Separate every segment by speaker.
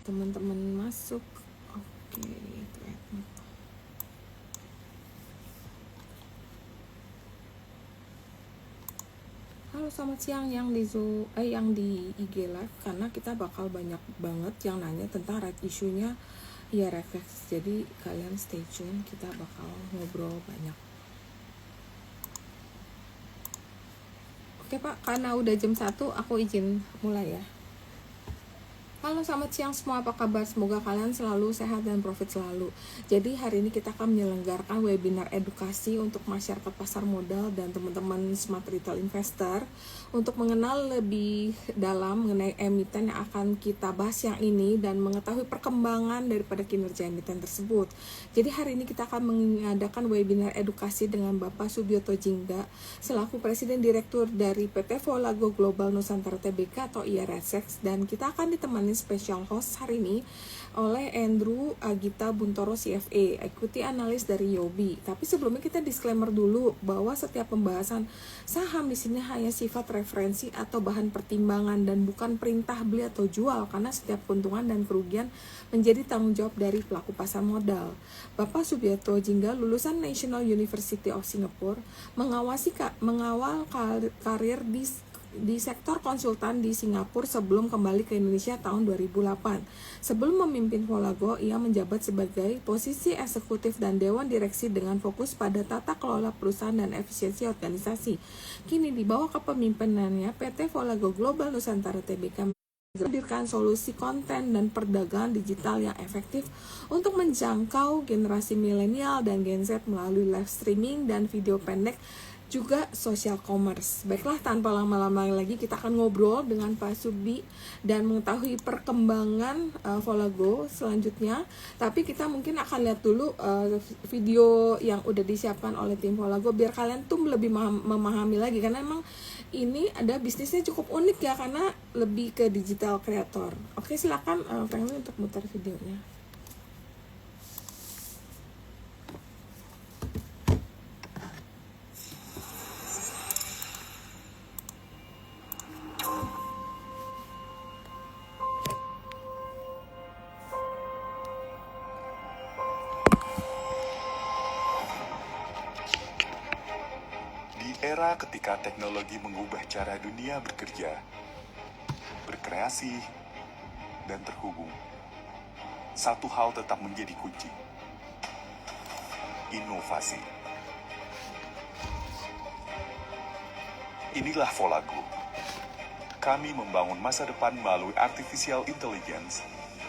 Speaker 1: teman-teman masuk. Oke, itu. Halo, selamat siang yang di yang di IG Live, karena kita bakal banyak banget yang nanya tentang red issue-nya IRFX. Jadi kalian stay tune, kita bakal ngobrol banyak. Oke Pak, karena udah jam 1 aku izin mulai ya. Halo, selamat siang semua, apa kabar? Semoga kalian selalu sehat dan profit selalu. Jadi hari ini kita akan menyelenggarakan webinar edukasi untuk masyarakat pasar modal dan teman-teman smart retail investor untuk mengenal lebih dalam mengenai emiten yang akan kita bahas yang ini dan mengetahui perkembangan daripada kinerja emiten tersebut. Jadi hari ini kita akan mengadakan webinar edukasi dengan Bapak Subioto Jingga selaku Presiden Direktur dari PT Volago Global Nusantara Tbk atau IRSX, dan kita akan ditemani special host hari ini oleh Andrew Agita Buntoro CFA, equity analyst dari Yobi. Tapi sebelumnya kita disclaimer dulu bahwa setiap pembahasan saham di sini hanya sifat referensi atau bahan pertimbangan dan bukan perintah beli atau jual, karena setiap keuntungan dan kerugian menjadi tanggung jawab dari pelaku pasar modal. Bapak Subioto Jingga lulusan National University of Singapore, mengawal karir di sektor konsultan di Singapura sebelum kembali ke Indonesia tahun 2008. Sebelum memimpin Volago, ia menjabat sebagai posisi eksekutif dan dewan direksi dengan fokus pada tata kelola perusahaan dan efisiensi organisasi. Kini di bawah kepemimpinannya, PT Volago Global Nusantara Tbk menghadirkan solusi konten dan perdagangan digital yang efektif untuk menjangkau generasi milenial dan Gen Z melalui live streaming dan video pendek, juga social commerce. Baiklah, tanpa lama-lama lagi kita akan ngobrol dengan Pak Subi dan mengetahui perkembangan Volago selanjutnya. Tapi kita mungkin akan lihat dulu video yang udah disiapkan oleh tim Volago biar kalian tuh lebih memahami lagi, karena emang ini ada bisnisnya cukup unik ya, karena lebih ke digital creator. Oke, silakan Franklin untuk muter videonya.
Speaker 2: Di era ketika teknologi mengubah cara dunia bekerja, berkreasi, dan terhubung, satu hal tetap menjadi kunci: inovasi. Inilah Volago. Kami membangun masa depan melalui artificial intelligence,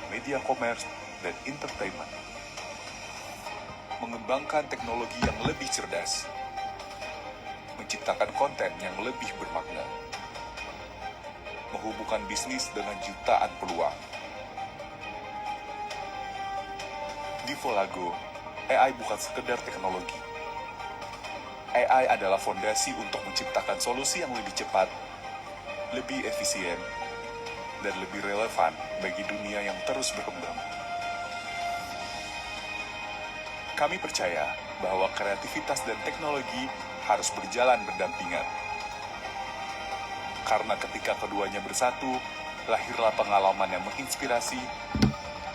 Speaker 2: media commerce, dan entertainment. Mengembangkan teknologi yang lebih cerdas, menciptakan konten yang lebih bermakna, menghubungkan bisnis dengan jutaan peluang. Di Volago, AI bukan sekedar teknologi. AI adalah fondasi untuk menciptakan solusi yang lebih cepat, lebih efisien, dan lebih relevan bagi dunia yang terus berkembang. Kami percaya bahwa kreativitas dan teknologi harus berjalan berdampingan. Karena ketika keduanya bersatu, lahirlah pengalaman yang menginspirasi,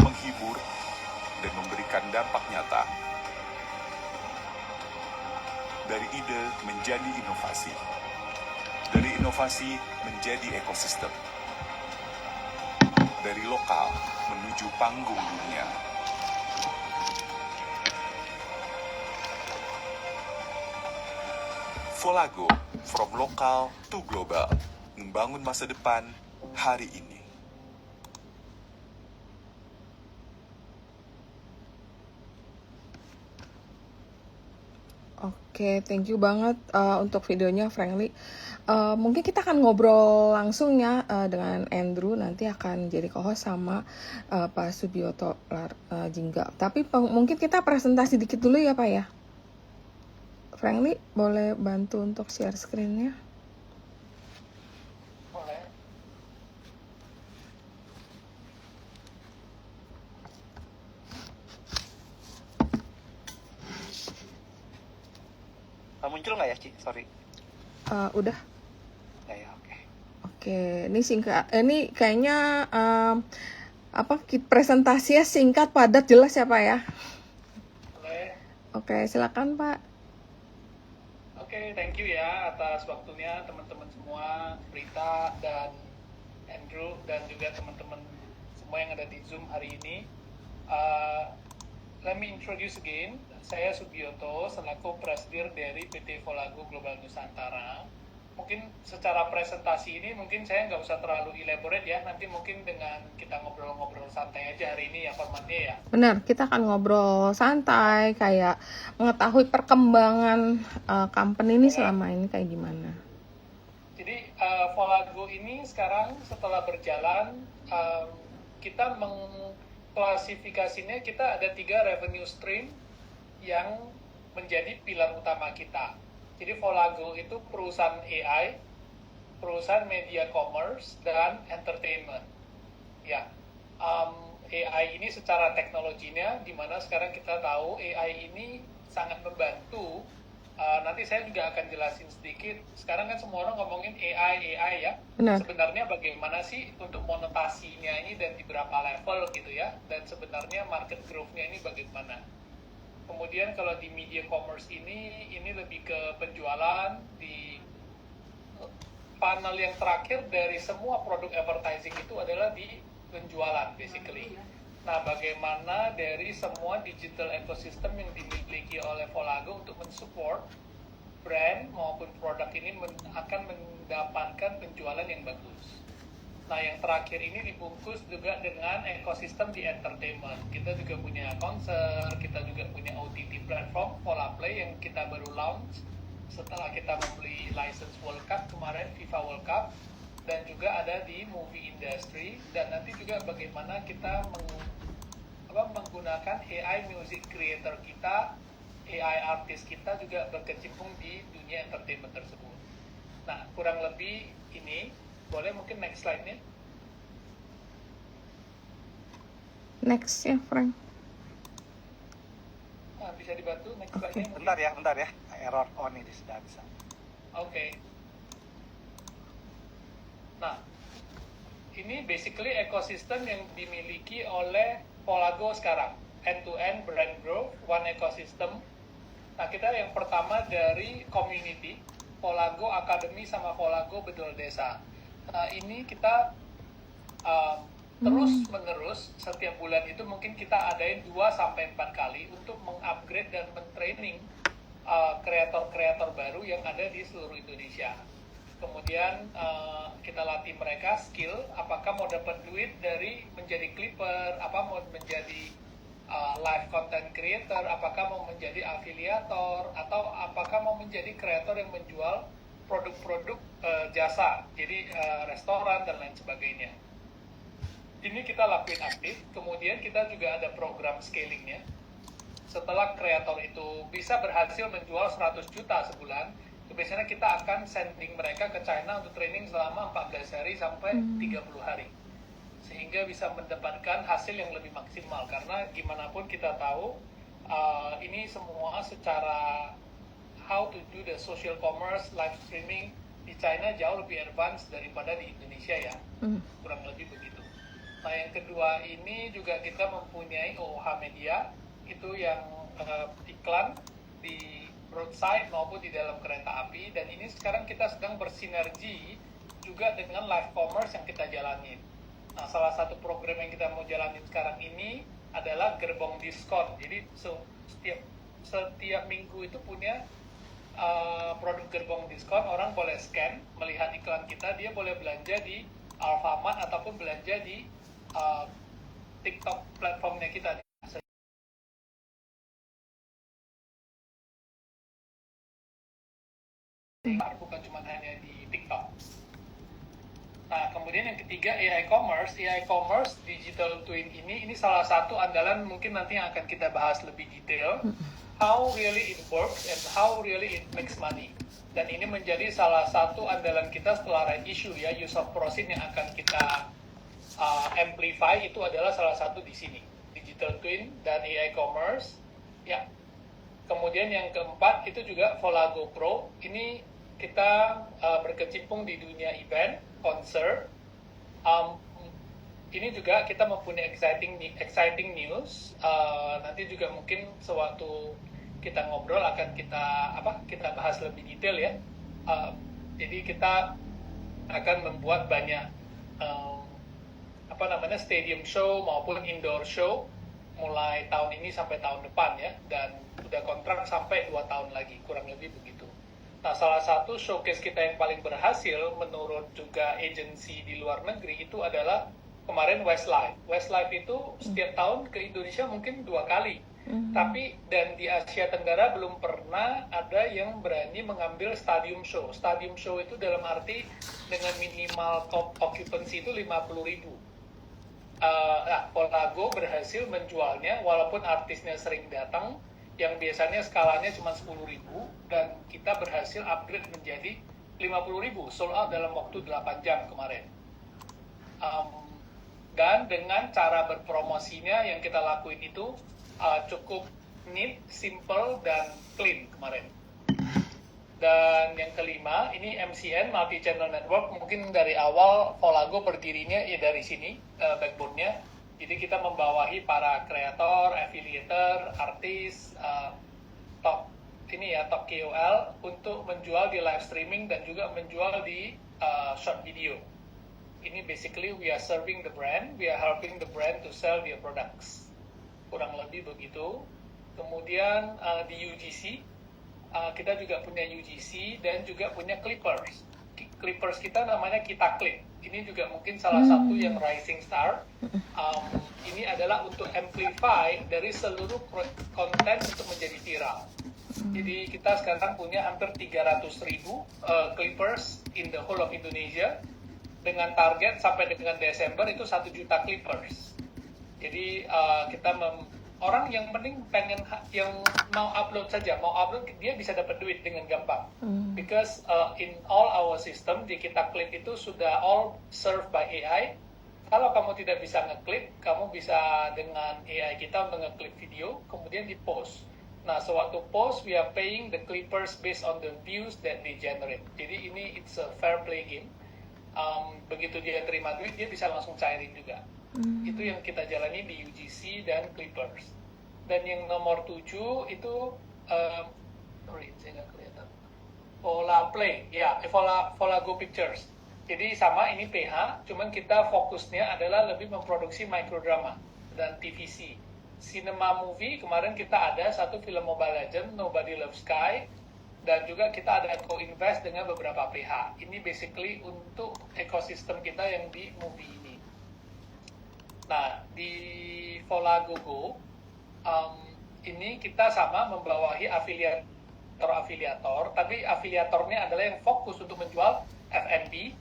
Speaker 2: menghibur, dan memberikan dampak nyata. Dari ide menjadi inovasi. Dari inovasi menjadi ekosistem. Dari lokal menuju panggung dunia. Volago, from lokal to global, membangun masa depan hari ini.
Speaker 1: Oke, thank you banget untuk videonya Frankly. Mungkin kita akan ngobrol langsung ya dengan Andrew, nanti akan jadi co-host sama Pak Subioto Jingga. Tapi mungkin kita presentasi dikit dulu ya Pak ya. Frankly, boleh bantu untuk share screen-nya?
Speaker 3: Boleh. Muncul nggak ya, Ci? Sorry.
Speaker 1: Udah.
Speaker 3: Ya, oke.
Speaker 1: Oke, ini singkat. Ini kayaknya presentasinya singkat, padat, jelas ya Pak ya.
Speaker 3: Boleh.
Speaker 1: Oke, silakan Pak.
Speaker 3: Oke, thank you ya atas waktunya teman-teman semua, Rita dan Andrew dan juga teman-teman semua yang ada di Zoom hari ini. Let me introduce again. Saya Subioto, selaku presidir dari PT Volago Global Nusantara. Mungkin secara presentasi ini mungkin saya nggak usah terlalu elaborate ya, nanti mungkin dengan kita ngobrol-ngobrol santai aja hari ini ya formatnya ya.
Speaker 1: Benar, kita akan ngobrol santai, kayak mengetahui perkembangan company ini selama ini kayak gimana.
Speaker 3: Jadi Volago ini sekarang setelah berjalan, kita mengklasifikasinya, kita ada 3 revenue stream yang menjadi pilar utama kita. Jadi Volago itu perusahaan AI, perusahaan media commerce, dan entertainment. Ya, AI ini secara teknologinya, dimana sekarang kita tahu AI ini sangat membantu. Nanti saya juga akan jelasin sedikit. Sekarang kan semua orang ngomongin AI ya.
Speaker 1: Benar.
Speaker 3: Sebenarnya bagaimana sih untuk monetasinya ini dan di berapa level gitu ya. Dan sebenarnya market growth-nya ini bagaimana. Kemudian kalau di media commerce ini lebih ke penjualan. Di panel yang terakhir dari semua produk advertising itu adalah di penjualan basically. Nah, bagaimana dari semua digital ecosystem yang dimiliki oleh Volago untuk mensupport brand maupun produk ini akan mendapatkan penjualan yang bagus. Nah, yang terakhir ini dibungkus juga dengan ekosistem di entertainment. Kita juga punya konser, kita juga punya OTT platform Volaplay yang kita baru launch setelah kita membeli license World Cup kemarin, FIFA World Cup, dan juga ada di movie industry, dan nanti juga bagaimana kita menggunakan AI music creator kita, AI artis kita juga berkecimpung di dunia entertainment tersebut. Nah, kurang lebih ini. Boleh mungkin next slide-nya?
Speaker 1: Next ya, Frank.
Speaker 3: Bisa dibantu next slide-nya?
Speaker 4: Bentar ya. Error. Oh, ini sudah bisa.
Speaker 3: Oke. Nah, ini basically ekosistem yang dimiliki oleh Volago sekarang. End-to-end brand growth, one ecosystem. Nah, kita yang pertama dari community, Volago Academy sama Volago Bedol Desa. Nah, ini kita terus-menerus setiap bulan itu mungkin kita adain 2-4 kali untuk mengupgrade dan mentraining kreator-kreator baru yang ada di seluruh Indonesia. Kemudian kita latih mereka skill, apakah mau dapat duit dari menjadi clipper, apa mau menjadi live content creator, apakah mau menjadi afiliator, atau apakah mau menjadi kreator yang menjual produk-produk jasa, jadi restoran dan lain sebagainya. Ini kita lakuin aktif, kemudian kita juga ada program scalingnya. Setelah kreator itu bisa berhasil menjual 100 juta sebulan, biasanya kita akan sending mereka ke China untuk training selama 14 hari sampai 30 hari. Sehingga bisa mendapatkan hasil yang lebih maksimal, karena gimana pun kita tahu ini semua secara how to do the social commerce, live streaming di China jauh lebih advance daripada di Indonesia ya, kurang lebih begitu. Nah, yang kedua ini juga kita mempunyai OOH Media, itu yang iklan di roadside maupun di dalam kereta api, dan ini sekarang kita sedang bersinergi juga dengan live commerce yang kita jalanin. Nah, salah satu program yang kita mau jalanin sekarang ini adalah gerbong diskon. Jadi setiap minggu itu punya produk gerbong diskon, orang boleh scan, melihat iklan kita, dia boleh belanja di Alfamart ataupun belanja di TikTok platformnya kita. Bukan cuma hanya di TikTok. Nah, kemudian yang ketiga AI commerce digital twin ini salah satu andalan, mungkin nanti yang akan kita bahas lebih detail. How really it works and how really it makes money. Dan ini menjadi salah satu andalan kita setelah right issue ya, use of proceeds yang akan kita amplify, itu adalah salah satu di sini, digital twin dan AI commerce ya. Kemudian yang keempat itu juga Volago Pro. Ini kita berkecimpung di dunia event, konser. ini juga kita mempunyai exciting news. Nanti juga mungkin sewaktu kita ngobrol akan kita bahas lebih detail ya. Jadi kita akan membuat banyak stadium show maupun indoor show mulai tahun ini sampai tahun depan ya, dan udah kontrak sampai 2 tahun lagi, kurang lebih begitu. Nah, salah satu showcase kita yang paling berhasil menurut juga agensi di luar negeri itu adalah kemarin Westlife. Westlife itu setiap tahun ke Indonesia mungkin 2 kali. Tapi dan di Asia Tenggara belum pernah ada yang berani mengambil stadium show. Stadium show itu dalam arti dengan minimal top occupancy itu 50.000. Volago berhasil menjualnya walaupun artisnya sering datang, yang biasanya skalanya cuma 10.000, dan kita berhasil upgrade menjadi 50.000, sold out dalam waktu 8 jam kemarin. Dan dengan cara berpromosinya yang kita lakuin itu cukup neat, simple, dan clean kemarin. Dan yang kelima, ini MCN, Multi Channel Network. Mungkin dari awal Volago berdirinya ya dari sini, backbone-nya. Jadi kita membawahi para kreator, affiliator, artis, top KOL untuk menjual di live streaming dan juga menjual di short video. Ini basically we are serving the brand, we are helping the brand to sell their products. Kurang lebih begitu. Kemudian di UGC, kita juga punya UGC dan juga punya Clippers. Clippers kita namanya Kita Clip. Ini juga mungkin salah satu yang rising star. Ini adalah untuk amplify dari seluruh konten untuk menjadi viral. Jadi kita sekarang punya hampir 300.000 Clippers in the whole of Indonesia, dengan target sampai dengan Desember itu 1 juta Clippers. Jadi orang yang pengen yang mau upload dia bisa dapat duit dengan gampang. Because in all our system di Kita Clip itu sudah all served by AI. Kalau kamu tidak bisa nge-clip, kamu bisa dengan AI kita untuk nge-clip video, kemudian di-post. Nah, sewaktu post, we are paying the clippers based on the views that they generate. Jadi ini it's a fair play game. Begitu dia terima duit, dia bisa langsung cairin juga. Itu yang kita jalani di UGC dan Clippers. Dan yang nomor 7 itu saya nggak kelihatan. Volaplay, ya, Volago Pictures. Jadi sama, ini PH, cuman kita fokusnya adalah lebih memproduksi microdrama dan TVC. Cinema movie, kemarin kita ada satu film Mobile Legends, Nobody Loves Sky, dan juga kita ada co-invest dengan beberapa PH. Ini basically untuk ekosistem kita yang di movie ini. Nah, di Volago Go, ini kita sama membawahi afiliator, tapi afiliatornya adalah yang fokus untuk menjual F&B,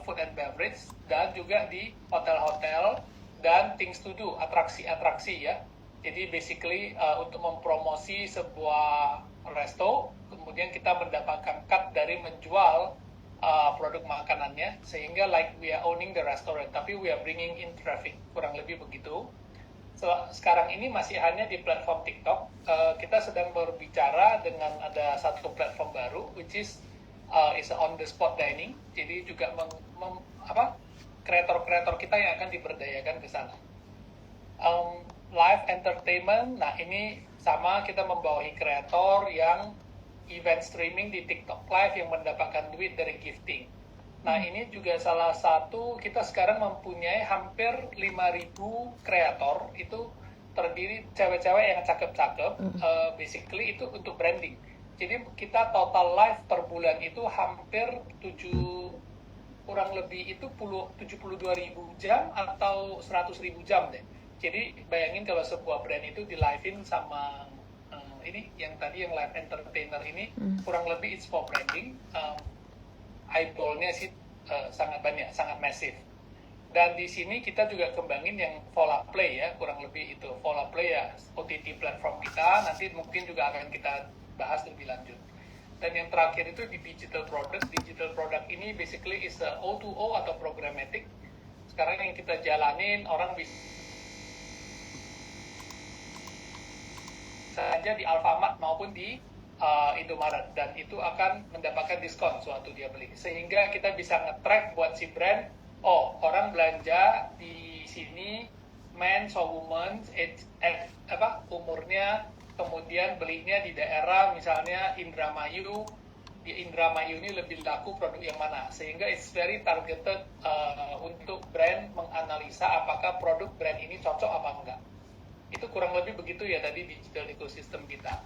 Speaker 3: food and beverage, dan juga di hotel-hotel dan things to do, atraksi-atraksi ya. Jadi basically untuk mempromosi sebuah resto, kemudian kita mendapatkan cut dari menjual produk makanannya, sehingga like we are owning the restaurant, tapi we are bringing in traffic, kurang lebih begitu. Sekarang ini masih hanya di platform TikTok. Kita sedang berbicara dengan ada satu platform baru, which is on the spot dining. Jadi juga kreator-kreator kita yang akan diberdayakan ke sana. Live entertainment, nah ini sama, kita membawahi kreator yang event streaming di TikTok Live yang mendapatkan duit dari gifting. Nah ini juga salah satu, kita sekarang mempunyai hampir 5.000 kreator, itu terdiri cewek-cewek yang cakep-cakep, basically itu untuk branding. Jadi kita total live per bulan itu hampir kurang lebih itu 72.000 jam atau 100.000 jam deh. Jadi bayangin kalau sebuah brand itu di live-in sama ini yang tadi yang live entertainer ini, kurang lebih it's for branding. Eyeball-nya sih sangat banyak, sangat masif. Dan di sini kita juga kembangin yang Volaplay ya, kurang lebih itu. Volaplay ya OTT platform kita, nanti mungkin juga akan kita bahas lebih lanjut. Dan yang terakhir itu di digital product. Digital product ini basically is a O2O atau programmatic. Sekarang yang kita jalanin, orang bisa saja di Alfamart maupun di Indomaret, dan itu akan mendapatkan diskon sewaktu dia beli, sehingga kita bisa nge-track buat si brand, orang belanja di sini man so woman, umurnya, kemudian belinya di daerah misalnya Indramayu. Di Indramayu ini lebih laku produk yang mana, sehingga it's very targeted untuk brand menganalisa apakah produk brand ini cocok apa enggak. Itu kurang lebih begitu ya tadi digital ecosystem kita.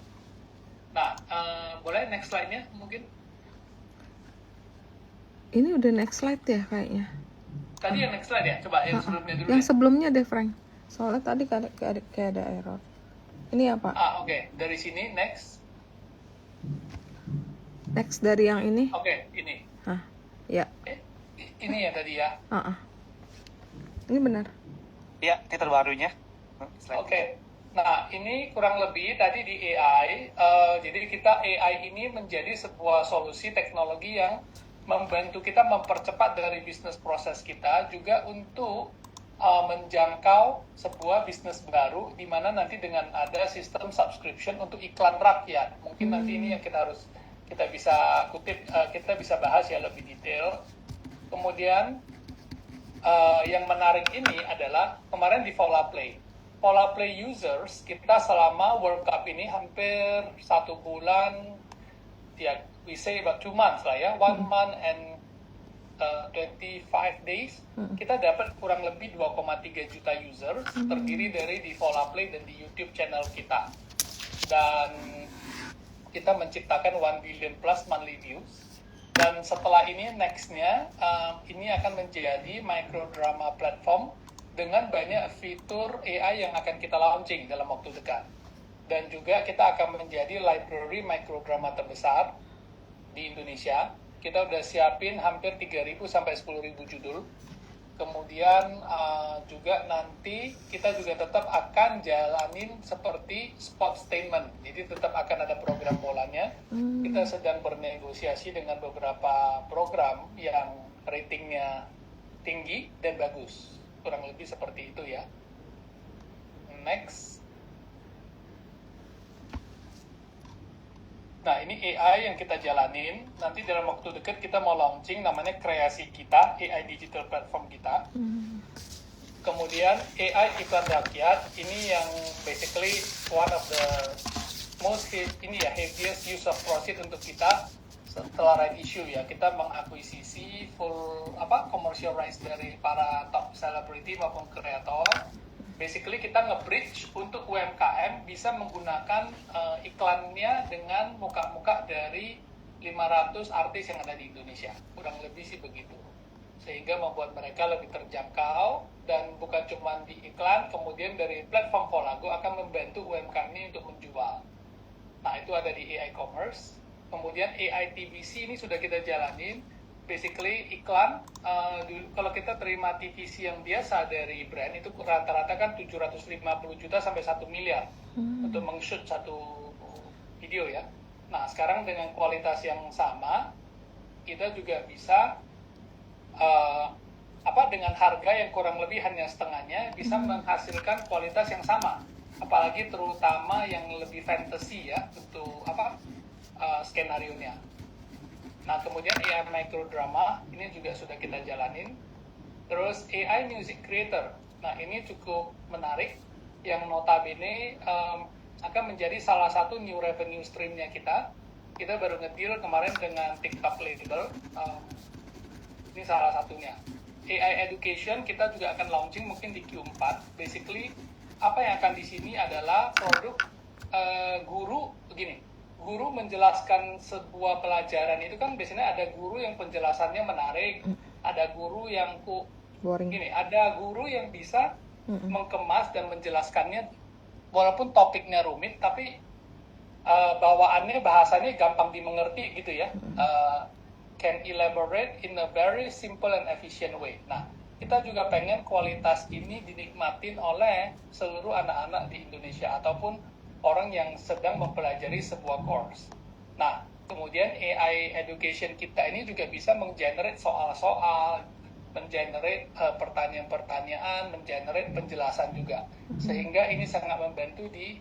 Speaker 3: Nah, boleh next slide-nya mungkin.
Speaker 1: Ini udah next slide ya kayaknya.
Speaker 3: Tadi yang next slide ya, coba yang sebelumnya dulu.
Speaker 1: Yang
Speaker 3: deh.
Speaker 1: sebelumnya deh Frank. Soalnya tadi kayak ada error. Ini apa?
Speaker 3: Oke. Dari sini next.
Speaker 1: Next dari yang ini?
Speaker 3: Oke, ini.
Speaker 1: Ya.
Speaker 3: Ini ya tadi ya.
Speaker 1: Ini benar.
Speaker 4: Iya, ini terbarunya.
Speaker 3: Oke. Nah, ini kurang lebih tadi di AI. Jadi kita AI ini menjadi sebuah solusi teknologi yang membantu kita mempercepat dari bisnis proses kita, juga untuk menjangkau sebuah bisnis baru, di mana nanti dengan ada sistem subscription untuk iklan rakyat. Mungkin nanti ini yang kita bisa kutip, kita bisa bahas ya lebih detail. Kemudian yang menarik ini adalah kemarin di Volaplay users kita selama World Cup ini hampir 1 bulan, ya we say about 2 months lah ya, 1 month and 25 days, kita dapat kurang lebih 2,3 juta users, terdiri dari di Volaplay dan di YouTube channel kita. Dan kita menciptakan 1 billion plus monthly views. Dan setelah ini, next-nya, ini akan menjadi microdrama platform dengan banyak fitur AI yang akan kita launching dalam waktu dekat. Dan juga kita akan menjadi library microdrama terbesar di Indonesia. Kita udah siapin hampir 3.000 sampai 10.000 judul. Kemudian juga nanti kita juga tetap akan jalanin seperti sportstainment. Jadi tetap akan ada program bolanya. Kita sedang bernegosiasi dengan beberapa program yang ratingnya tinggi dan bagus. Kurang lebih seperti itu ya. Next. Nah, ini AI yang kita jalanin. Nanti dalam waktu dekat kita mau launching namanya kreasi kita, AI digital platform kita. Kemudian AI iklan rakyat, ini yang basically one of the most heaviest use of proceed untuk kita setelah right issue ya. Kita mengakuisisi full commercial rights dari para top celebrity maupun kreator. Basically kita nge-bridge untuk UMKM bisa menggunakan iklannya dengan muka-muka dari 500 artis yang ada di Indonesia. Kurang lebih sih begitu. Sehingga membuat mereka lebih terjangkau, dan bukan cuma di iklan, kemudian dari platform Volago akan membantu UMKM ini untuk menjual. Nah, itu ada di AI Commerce. Kemudian AI TVC ini sudah kita jalanin. Basically iklan, kalau kita terima TVC yang biasa dari brand itu rata-rata kan 750 juta sampai 1 miliar untuk meng-shoot satu video ya. Nah, sekarang dengan kualitas yang sama, kita juga bisa dengan harga yang kurang lebih hanya setengahnya bisa menghasilkan kualitas yang sama. Apalagi terutama yang lebih fantasy ya untuk skenario-nya. Nah, kemudian AI microdrama ini juga sudah kita jalanin. Terus AI music creator. Nah, ini cukup menarik yang notabene akan menjadi salah satu new revenue stream-nya kita. Kita baru nge-deal kemarin dengan TikTok label. Ini salah satunya. AI education kita juga akan launching mungkin di Q4. Basically apa yang akan di sini adalah produk guru menjelaskan sebuah pelajaran itu kan biasanya ada guru yang penjelasannya menarik, ada guru yang
Speaker 1: boring.
Speaker 3: Ada guru yang bisa mengemas dan menjelaskannya walaupun topiknya rumit tapi bawaannya bahasanya gampang dimengerti gitu ya. Can elaborate in a very simple and efficient way. Nah, kita juga pengen kualitas ini dinikmatin oleh seluruh anak-anak di Indonesia ataupun orang yang sedang mempelajari sebuah course. Nah, kemudian AI education kita ini juga bisa menggenerate soal-soal, menggenerate pertanyaan-pertanyaan, menggenerate penjelasan juga. Sehingga ini sangat membantu di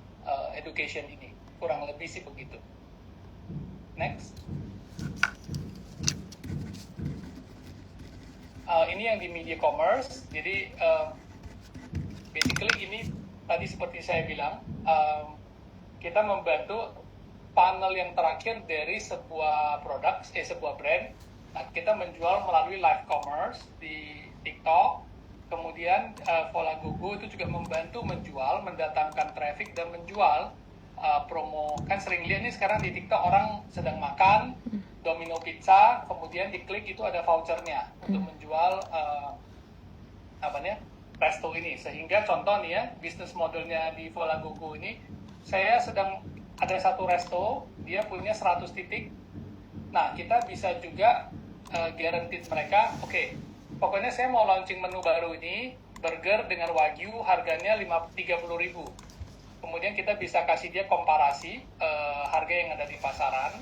Speaker 3: education ini. Kurang lebih sih begitu. Next. Ini yang di media commerce. Jadi basically ini tadi seperti saya bilang, kita membantu funnel yang terakhir dari sebuah produk, sebuah brand. Nah, kita menjual melalui live commerce di TikTok. Kemudian Volagogo itu juga membantu menjual, mendatangkan traffic dan menjual promo. Kan sering lihat nih sekarang di TikTok orang sedang makan Domino Pizza, kemudian diklik itu ada vouchernya untuk menjual resto ini. Sehingga contoh nih ya, bisnis modelnya di Volagogo ini, saya sedang ada satu resto, dia punya 100 titik. Nah, kita bisa juga guaranteed mereka, oke, pokoknya saya mau launching menu baru ini, burger dengan wagyu, harganya 30.000. Kemudian kita bisa kasih dia komparasi harga yang ada di pasaran.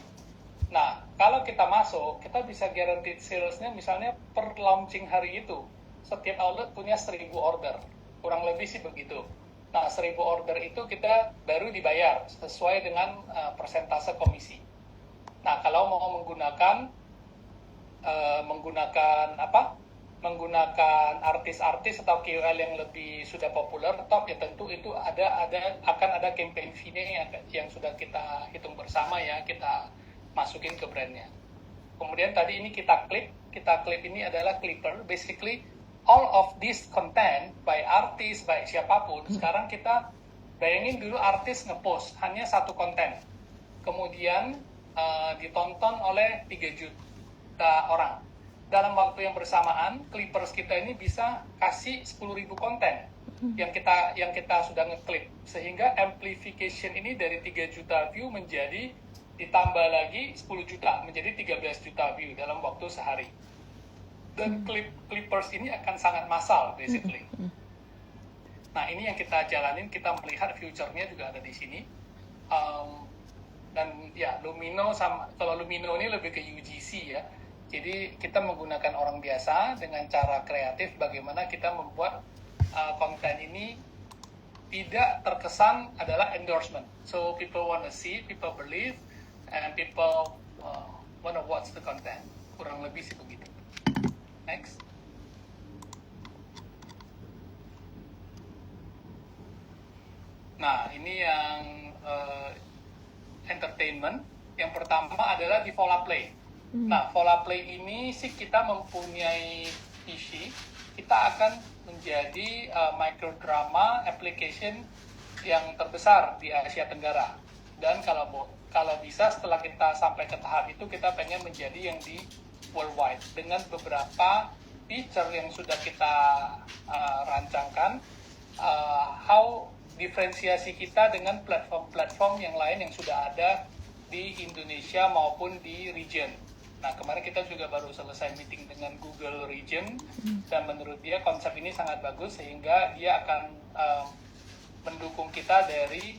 Speaker 3: Nah, kalau kita masuk, kita bisa guaranteed salesnya misalnya per launching hari itu, setiap outlet punya 1.000 order. Kurang lebih sih begitu. Nah, 1.000 order itu kita baru dibayar sesuai dengan persentase komisi. Nah, kalau mau menggunakan artis-artis atau KOL yang lebih sudah populer, top ya tentu itu akan ada campaign fee-nya yang sudah kita hitung bersama ya, kita masukin ke brandnya. Kemudian tadi ini kita klip ini adalah clipper, basically all of this content by artis, by siapapun. Sekarang kita bayangin dulu artis ngepost hanya satu konten, kemudian ditonton oleh 3 juta orang. Dalam waktu yang bersamaan, clippers kita ini bisa kasih 10.000 konten yang kita sudah ngeklip, sehingga amplification ini dari 3 juta view menjadi ditambah lagi 10 juta menjadi 13 juta view dalam waktu sehari. Dan clippers ini akan sangat massal basically. Nah, ini yang kita jalanin, kita melihat future-nya juga ada di sini. Dan ya Lumino kalau Lumino ini lebih ke UGC ya. Jadi kita menggunakan orang biasa dengan cara kreatif bagaimana kita membuat konten ini tidak terkesan adalah endorsement. So people want to see, people believe, and people want to watch the content. Kurang lebih sih begitu. Next. Nah, ini yang entertainment. Yang pertama adalah di Volaplay. Nah, Volaplay ini sih kita mempunyai visi, kita akan menjadi microdrama application yang terbesar di Asia Tenggara. Dan kalau bisa setelah kita sampai ke tahap itu, kita pengen menjadi yang di worldwide dengan beberapa feature yang sudah kita rancangkan, how diferensiasi kita dengan platform-platform yang lain yang sudah ada di Indonesia maupun di region. Nah, kemarin kita juga baru selesai meeting dengan Google Region, dan menurut dia konsep ini sangat bagus sehingga dia akan mendukung kita dari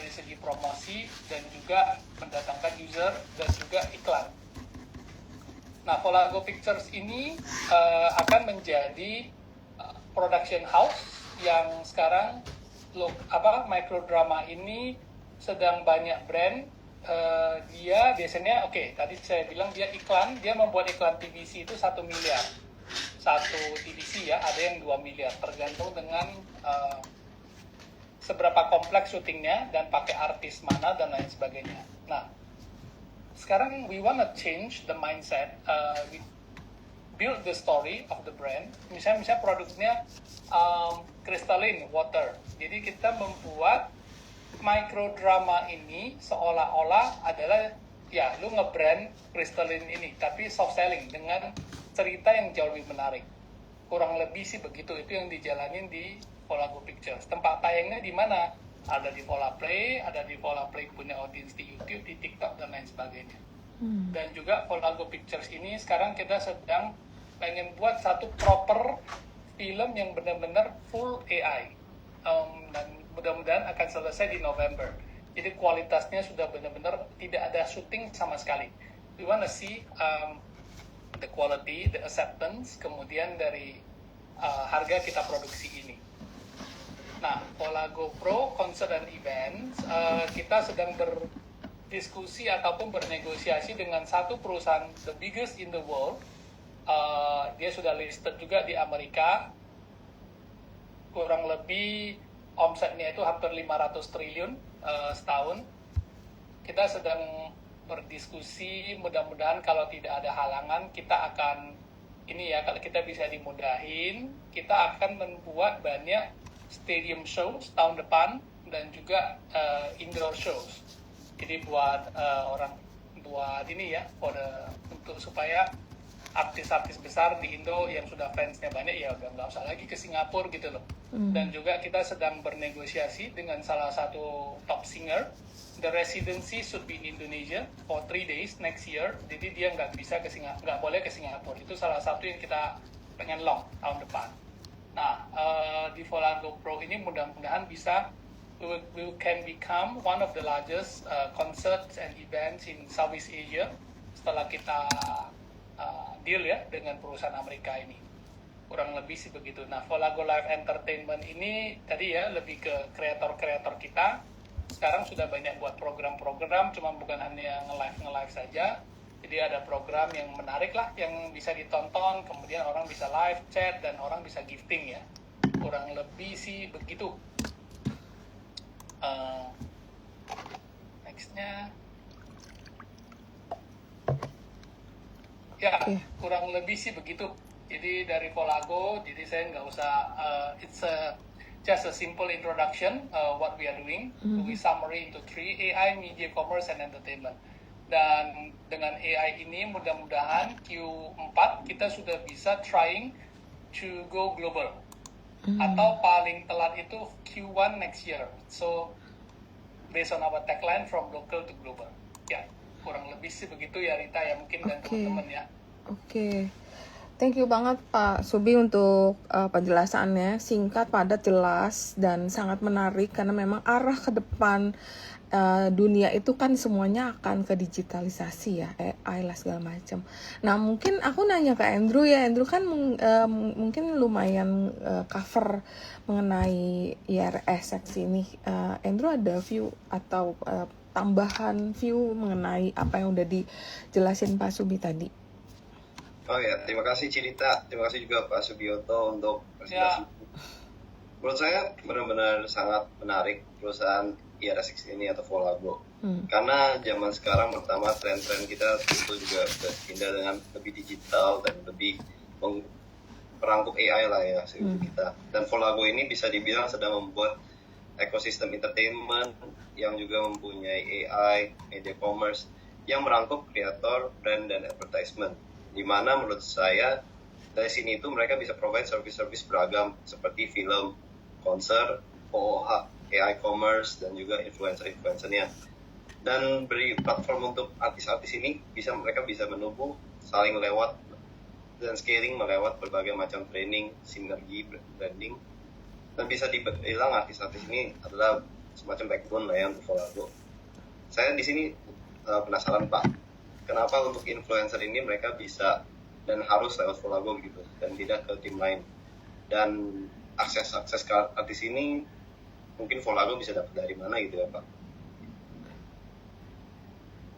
Speaker 3: segi promosi dan juga mendatangkan user dan juga iklan. Nah, Volago Pictures ini akan menjadi production house yang sekarang microdrama ini sedang banyak brand. Dia biasanya tadi saya bilang dia membuat iklan TVC itu 1 miliar satu TVC ya, ada yang 2 miliar tergantung dengan seberapa kompleks syutingnya dan pakai artis mana dan lain sebagainya. Nah, sekarang we wanna change the mindset, we build the story of the brand. Misalnya produknya crystalline water, jadi kita membuat microdrama ini seolah-olah adalah ya lu nge-brand crystalline ini tapi soft selling dengan cerita yang jauh lebih menarik. Kurang lebih sih begitu, itu yang dijalanin di Volago Pictures. Tempat tayangnya di mana? Ada di Volaplay, ada di Volaplay punya audience di YouTube, di TikTok dan lain sebagainya. Dan juga Volago Pictures ini sekarang kita sedang pengen buat satu proper film yang benar-benar full AI. Dan mudah-mudahan akan selesai di November. Jadi kualitasnya sudah benar-benar tidak ada syuting sama sekali. We wanna see the quality, the acceptance, kemudian dari harga kita produksi ini. Nah, Volago Pro Concert and Events, kita sedang berdiskusi ataupun bernegosiasi dengan satu perusahaan the biggest in the world. Dia sudah listed juga di Amerika. kurang lebih omsetnya itu hampir 500 triliun setahun. Kita sedang berdiskusi, mudah-mudahan kalau tidak ada halangan kita akan kalau kita bisa dimudahin, kita akan membuat banyak stadium shows tahun depan dan juga indoor shows. Jadi buat untuk supaya artis-artis besar di Indo yang sudah fansnya banyak ya udah nggak usah lagi ke Singapura gitu loh. Dan juga kita sedang bernegosiasi dengan salah satu top singer. The residency should be in Indonesia for 3 days next year. Jadi dia nggak boleh ke Singapura. Itu salah satu yang kita pengen long tahun depan. Nah, di Volago Pro ini mudah-mudahan bisa we can become one of the largest concerts and events in Southeast Asia setelah kita deal ya dengan perusahaan Amerika ini. Kurang lebih sih begitu. Nah, Volago Live Entertainment ini tadi ya lebih ke kreator-kreator kita. Sekarang sudah banyak buat program-program, cuma bukan hanya nge-live saja. Jadi ada program yang menarik lah, yang bisa ditonton, kemudian orang bisa live chat, dan orang bisa gifting ya. Kurang lebih sih begitu. Nextnya. Ya, kurang lebih sih begitu. Jadi dari Volago, jadi saya nggak usah, just a simple introduction what we are doing. We summary into 3: AI, media, commerce, and entertainment. Dan dengan AI ini mudah-mudahan Q4 kita sudah bisa trying to go global. Atau paling telat itu Q1 next year. So based on our tagline from local to global. Ya, kurang lebih sih begitu ya Rita ya mungkin dan teman-teman ya.
Speaker 1: Oke. Thank you banget Pak Subi untuk penjelasannya, singkat, padat, jelas, dan sangat menarik karena memang arah ke depan dunia itu kan semuanya akan ke digitalisasi ya, AI lah segala macam. Nah mungkin aku nanya ke Andrew ya, Andrew kan mungkin lumayan cover mengenai IRSX ini. Andrew ada view atau tambahan view mengenai apa yang udah dijelasin Pak Subi tadi?
Speaker 5: Oh ya, terima kasih Cirita, terima kasih juga Pak Subioto untuk presentasi. Menurut saya benar-benar sangat menarik perusahaan IRSX ini atau Volago. Karena zaman sekarang pertama tren-tren kita tentu juga sudah pindah dengan lebih digital dan lebih merangkup AI lah ya kita. Dan Volago ini bisa dibilang sedang membuat ekosistem entertainment yang juga mempunyai AI, media commerce yang merangkup kreator, brand, dan advertisement. Di mana menurut saya dari sini itu mereka bisa provide service-service beragam seperti film, konser, OOH, AI commerce, dan juga influencer-influencernya. Dan beri platform untuk artis-artis ini mereka bisa menumbuh saling lewat dan scaling melewat berbagai macam training, sinergi, branding, dan bisa dibilang artis-artis ini adalah semacam backbone lah ya untuk Volago. Saya di sini penasaran Pak, kenapa untuk influencer ini mereka bisa dan harus lewat Volago gitu dan tidak ke tim lain, dan akses ke artis ini mungkin Volago bisa dapat dari mana gitu ya Pak?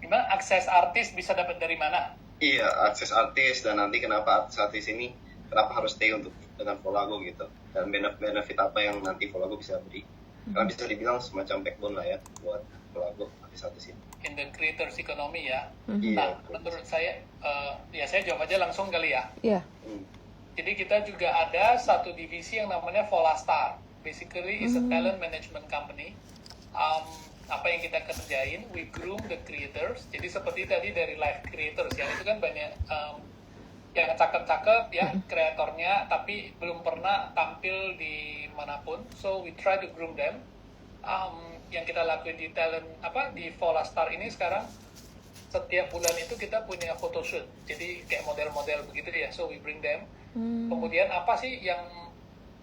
Speaker 3: Gimana akses artis bisa dapat dari mana?
Speaker 5: Iya, akses artis, dan nanti kenapa artis ini kenapa harus stay dengan Volago gitu, dan benefit apa yang nanti Volago bisa beri, karena bisa dibilang semacam backbone lah ya buat Volago artis-artis ini.
Speaker 3: In the creators economy ya.
Speaker 5: Iya.
Speaker 3: Nah, menurut saya, ya saya jawab aja langsung kali ya.
Speaker 1: Iya.
Speaker 3: Jadi kita juga ada satu divisi yang namanya Volastar. Basically is a talent management company. Apa yang kita kerjain, we groom the creators. Jadi seperti tadi dari live creators ya, itu kan banyak yang cakep-cakep ya kreatornya, tapi belum pernah tampil di manapun. So we try to groom them. Yang kita lakuin di talent di Volastar ini sekarang setiap bulan itu kita punya photoshoot, jadi kayak model-model begitu ya, so we bring them. Kemudian apa sih yang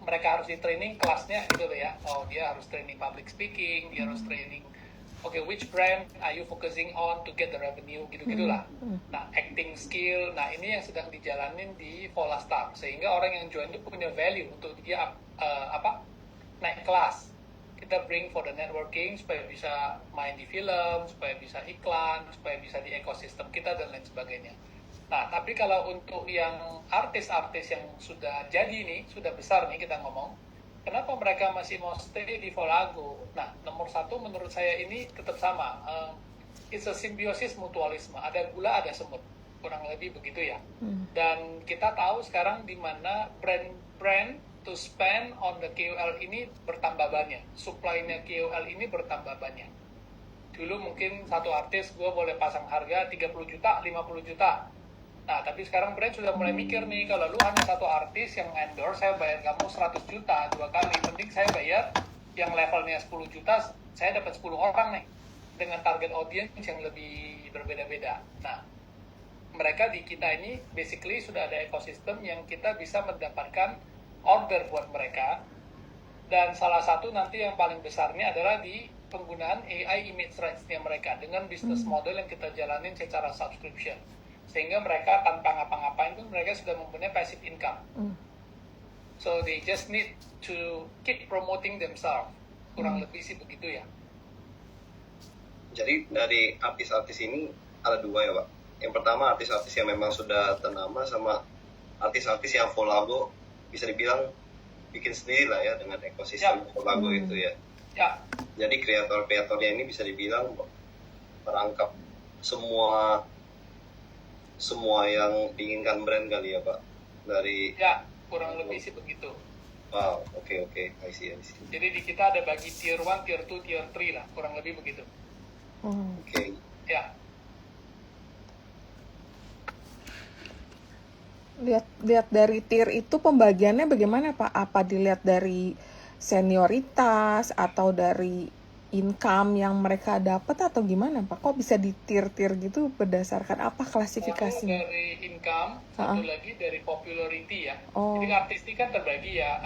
Speaker 3: mereka harus di training kelasnya gitu ya, oh dia harus training public speaking, dia harus training which brand are you focusing on to get the revenue gitu-gitulah. Nah, acting skill, nah ini yang sedang dijalanin di Volastar, sehingga orang yang join itu punya value untuk dia naik kelas. Kita bring for the networking supaya bisa main di film, supaya bisa iklan, supaya bisa di ekosistem kita dan lain sebagainya. Nah, tapi kalau untuk yang artis-artis yang sudah jadi nih, sudah besar nih kita ngomong, kenapa mereka masih mau stay di Volago? Nah, nomor satu menurut saya ini tetap sama. It's a symbiosis mutualisme. Ada gula, ada semut. Kurang lebih begitu ya. Dan kita tahu sekarang di mana brand to spend on the KOL ini bertambah banyak. Supply-nya KOL ini bertambah banyak. Dulu mungkin satu artis gue boleh pasang harga 30 juta, 50 juta. Nah, tapi sekarang brand sudah mulai mikir nih, kalau lu hanya satu artis yang endorse, saya bayar kamu 100 juta 2 kali. Mending saya bayar yang levelnya 10 juta, saya dapat 10 orang nih. Dengan target audience yang lebih berbeda-beda. Nah, mereka di kita ini basically sudah ada ekosistem yang kita bisa mendapatkan order buat mereka. Dan salah satu nanti yang paling besarnya adalah di penggunaan AI image rights-nya mereka dengan bisnis model yang kita jalanin secara subscription. Sehingga mereka tanpa ngapa-ngapain pun mereka sudah mempunyai passive income. So they just need to keep promoting themselves. Kurang lebih sih begitu ya.
Speaker 5: Jadi dari artis-artis ini ada dua ya Pak. Yang pertama artis-artis yang memang sudah ternama sama artis-artis yang Volago bisa dibilang bikin sendiri lah ya dengan ekosistem Volago itu ya.
Speaker 3: Ya.
Speaker 5: Jadi kreator-kreatornya ini bisa dibilang merangkap semua yang diinginkan brand kali ya Pak. Dari
Speaker 3: kurang lebih sih begitu.
Speaker 5: Wow, oke, I see.
Speaker 3: Jadi di kita ada bagi tier 1, tier 2, tier 3 lah, kurang lebih begitu.
Speaker 5: Oke.
Speaker 3: Ya.
Speaker 1: Lihat dari tier itu pembagiannya bagaimana Pak? Apa dilihat dari senioritas atau dari income yang mereka dapat atau gimana Pak? Kok bisa di tier-tier gitu berdasarkan apa klasifikasinya?
Speaker 3: Satu dari income, satu lagi dari popularity ya.
Speaker 1: Oh.
Speaker 3: Jadi artis ini kan terbagi ya.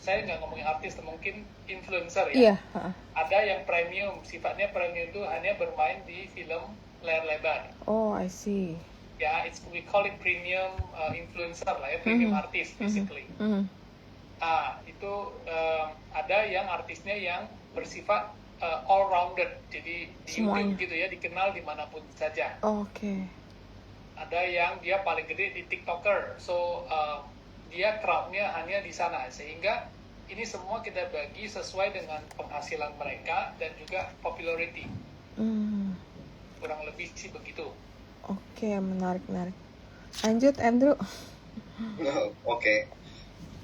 Speaker 3: Saya nggak ngomongin artis, mungkin influencer
Speaker 1: Iya.
Speaker 3: ya. Ada yang premium, sifatnya premium itu hanya bermain di film layar lebar.
Speaker 1: Oh, I see.
Speaker 3: Ya, we call it premium influencer lah ya, premium artist basically. Itu ada yang artisnya yang bersifat all-rounded, jadi di
Speaker 1: semuanya.
Speaker 3: YouTube gitu ya, dikenal dimanapun saja.
Speaker 1: Oke.
Speaker 3: Ada yang dia paling gede di TikToker, so dia crowd-nya hanya di sana, sehingga ini semua kita bagi sesuai dengan penghasilan mereka dan juga popularity. Kurang lebih sih begitu.
Speaker 1: Oke, menarik. Lanjut Andrew.
Speaker 5: Oke.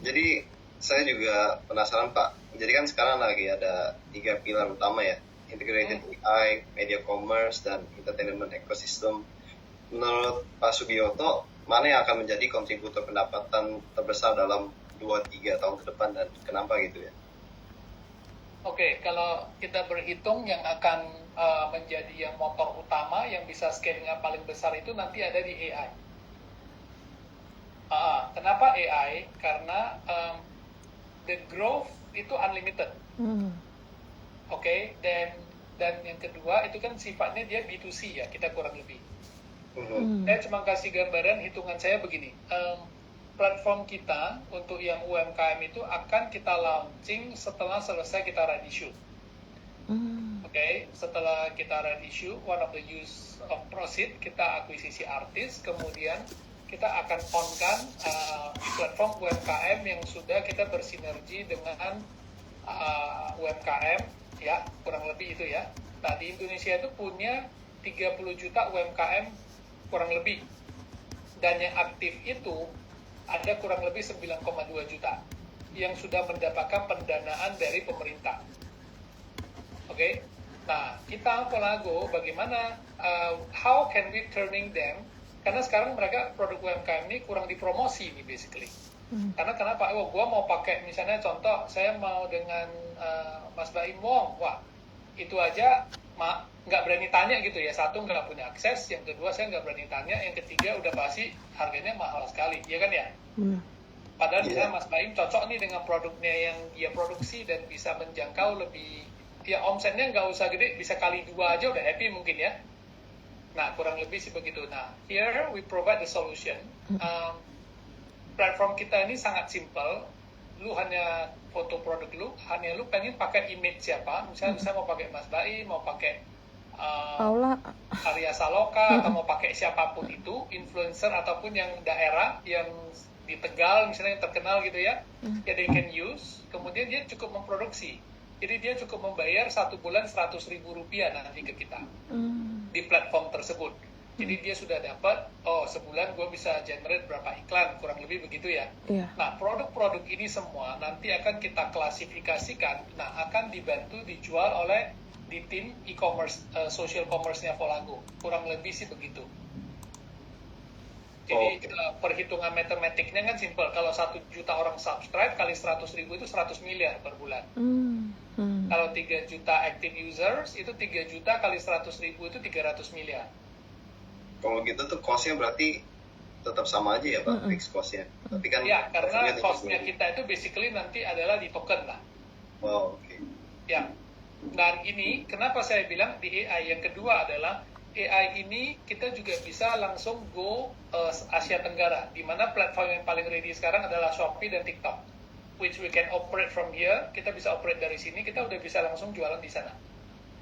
Speaker 5: Jadi saya juga penasaran Pak. Jadi kan sekarang lagi ada 3 pilar utama ya, integrated AI, media commerce, dan entertainment ecosystem. Menurut Pak Subioto, mana yang akan menjadi kontributor pendapatan terbesar dalam 2-3 tahun ke depan dan kenapa gitu ya?
Speaker 3: Oke, kalau kita berhitung yang akan menjadi yang motor utama yang bisa scaling up paling besar itu nanti ada di AI. Kenapa AI? Karena the growth itu unlimited. Oke, dan yang kedua itu kan sifatnya dia B2C ya, kita kurang lebih. Saya cuma kasih gambaran hitungan saya begini. Platform kita untuk yang UMKM itu akan kita launching setelah selesai kita ready shoot. Oke, setelah kita ready shoot, one of the use of proceed, kita akuisisi artis, kemudian kita akan on-kan platform UMKM yang sudah kita bersinergi dengan UMKM, ya, kurang lebih itu ya. Nah, di Indonesia itu punya 30 juta UMKM kurang lebih. Dan yang aktif itu ada kurang lebih 9,2 juta yang sudah mendapatkan pendanaan dari pemerintah. Oke? Nah, kita Volago bagaimana, how can we turning them, karena sekarang mereka produk UMKM ini kurang dipromosi nih basically. Karena kenapa? Gue mau pakai misalnya contoh, saya mau dengan Mas Baim Wong, wah itu aja nggak berani tanya gitu ya. Satu, nggak punya akses, yang kedua saya nggak berani tanya, yang ketiga udah pasti harganya mahal sekali, ya kan ya? Padahal misalnya Mas Baim cocok nih dengan produknya yang dia produksi dan bisa menjangkau lebih, ya omsetnya nggak usah gede, bisa kali 2 aja udah happy mungkin ya. Nah, kurang lebih sih begitu. Nah, here we provide the solution. Platform kita ini sangat simple. Lu hanya foto produk lu, hanya lu pengen pakai image siapa. Misalnya saya mau pakai Mas Baim, mau pakai
Speaker 1: Paula,
Speaker 3: Arya Saloka, atau mau pakai siapapun itu, influencer ataupun yang daerah yang di Tegal misalnya yang terkenal gitu ya, ya they can use. Kemudian dia cukup memproduksi, jadi dia cukup membayar 1 bulan 100.000 rupiah nanti ke kita di platform tersebut. Jadi dia sudah dapat, sebulan gue bisa generate berapa iklan, kurang lebih begitu ya.
Speaker 1: Iya.
Speaker 3: Nah, produk-produk ini semua nanti akan kita klasifikasikan, nah akan dibantu dijual oleh di tim e-commerce, social commerce-nya Volago. Kurang lebih sih begitu. Jadi perhitungan matematiknya kan simple. Kalau 1 juta orang subscribe kali 100.000 itu 100 miliar per bulan. Kalau 3 juta active users itu 3 juta kali 100.000 itu 300 miliar.
Speaker 5: Kalau gitu tuh cost-nya berarti tetap sama aja ya Pak, fixed cost-nya. Tapi kan
Speaker 3: ya, karena cost-nya kita itu basically nanti adalah di token lah.
Speaker 5: Wow, oke.
Speaker 3: Ya, dan ini kenapa saya bilang di AI yang kedua adalah AI ini kita juga bisa langsung go Asia Tenggara, di mana platform yang paling ready sekarang adalah Shopee dan TikTok, which we can operate from here. Kita bisa operate dari sini, kita udah bisa langsung jualan di sana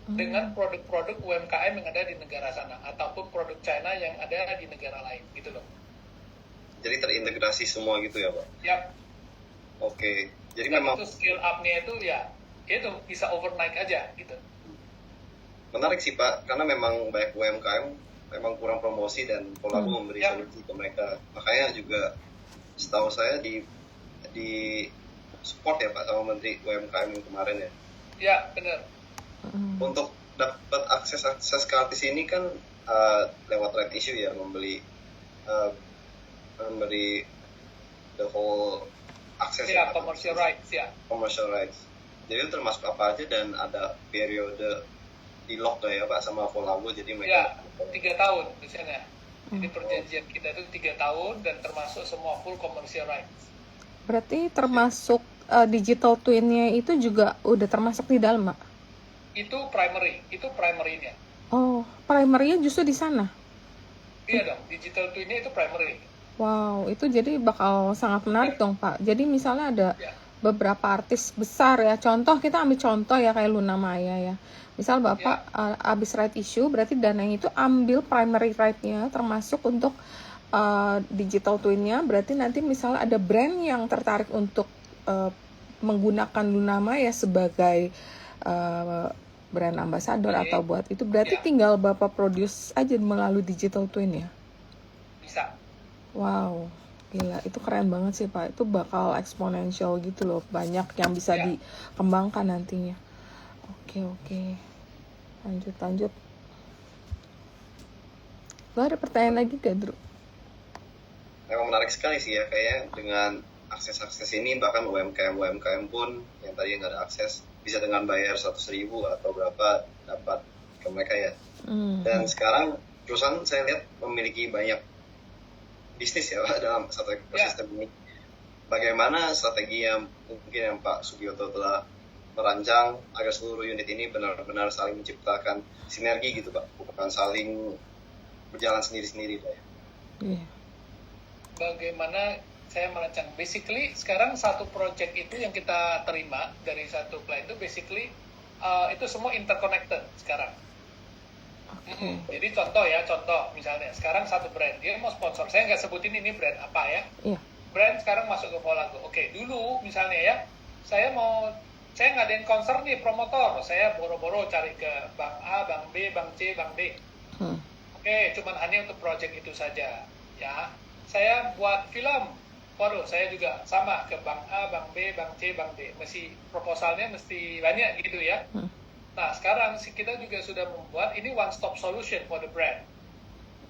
Speaker 3: dengan produk-produk UMKM yang ada di negara sana ataupun produk China yang ada di negara lain gitu loh.
Speaker 5: Jadi terintegrasi semua gitu ya Pak?
Speaker 3: Yap.
Speaker 5: Oke. Jadi
Speaker 3: dan
Speaker 5: memang
Speaker 3: itu skill up-nya itu ya itu bisa overnight aja gitu.
Speaker 5: menarik sih Pak, karena memang banyak UMKM memang kurang promosi dan Volago memberi solusi ke mereka. Makanya juga setahu saya di support ya Pak sama Menteri UMKM yang kemarin ya.
Speaker 3: Ya benar.
Speaker 5: Untuk dapat akses gratis ini kan lewat right issue ya, memberi the whole akses
Speaker 3: ya, commercial rights ya.
Speaker 5: Commercial rights. Jadi termasuk apa aja dan ada periode di lock ya Pak sama Volago, jadi mereka
Speaker 3: 3 tahun misalnya. Jadi perjanjian kita itu 3 tahun dan termasuk semua full commercial rights.
Speaker 1: Berarti termasuk digital twin-nya itu juga udah termasuk di dalam, Mak?
Speaker 3: Itu primary-nya.
Speaker 1: Oh, primary-nya justru di sana?
Speaker 3: Iya dong, digital twin-nya itu primary.
Speaker 1: Wow, itu jadi bakal sangat menarik dong, Pak. Jadi misalnya ada beberapa artis besar ya, kita ambil contoh ya kayak Luna Maya ya. Misal Bapak habis right issue, berarti dananya itu ambil primary right-nya termasuk untuk digital twin-nya. Berarti nanti misalnya ada brand yang tertarik untuk menggunakan Luna Maya sebagai brand ambassador atau buat itu, berarti tinggal Bapak produce aja melalui digital twin ya?
Speaker 3: Bisa.
Speaker 1: Wow, gila, itu keren banget sih Pak. Itu bakal eksponensial gitu loh, banyak yang bisa dikembangkan nantinya. Oke. Lanjut. Lo ada pertanyaan lagi gak, Drew?
Speaker 5: Memang menarik sekali sih ya, kayaknya dengan akses ini bahkan UMKM pun yang tadi nggak ada akses bisa dengan bayar 100.000 atau berapa dapat ke mereka ya. Dan sekarang perusahaan saya lihat memiliki banyak bisnis ya Pak dalam satu ekosistem ini. Bagaimana strategi yang mungkin yang Pak Sugioto telah merancang agar seluruh unit ini benar-benar saling menciptakan sinergi gitu Pak, bukan saling berjalan sendiri-sendiri Pak ya.
Speaker 3: Bagaimana saya merancang? Basically sekarang satu project itu yang kita terima dari satu klien itu basically itu semua interconnected sekarang. Jadi contoh misalnya sekarang satu brand dia mau sponsor, saya nggak sebutin ini brand apa ya. Brand sekarang masuk ke Volago. Oke, dulu misalnya ya saya ngadain konser nih promotor, saya boro-boro cari ke Bank A, Bank B, Bank C, Bank D. Oke, cuman hanya untuk project itu saja ya. Saya buat film, waduh saya juga sama ke Bank A, Bank B, Bank C, Bank D. Proposalnya mesti banyak gitu ya. Nah sekarang kita juga sudah membuat ini one stop solution for the brand.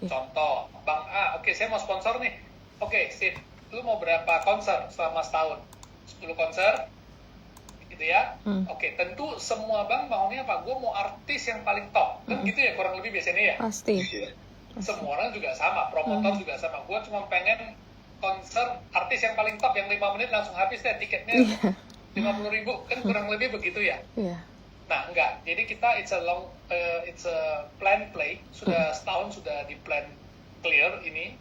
Speaker 3: Contoh, Bank A, oke saya mau sponsor nih. Oke, sip, lu mau berapa konser selama setahun? 10 konser? Gitu ya. Oke, tentu semua bank maunya apa? Gue mau artis yang paling top. Kan gitu ya kurang lebih biasanya ya?
Speaker 1: Pasti.
Speaker 3: Semua orang juga sama, promotor juga sama. Gue cuma pengen konser artis yang paling top yang 5 menit langsung habis deh tiketnya 50.000 kan kurang lebih begitu ya. Nah enggak, jadi kita it's a plan play, sudah setahun sudah di plan clear ini.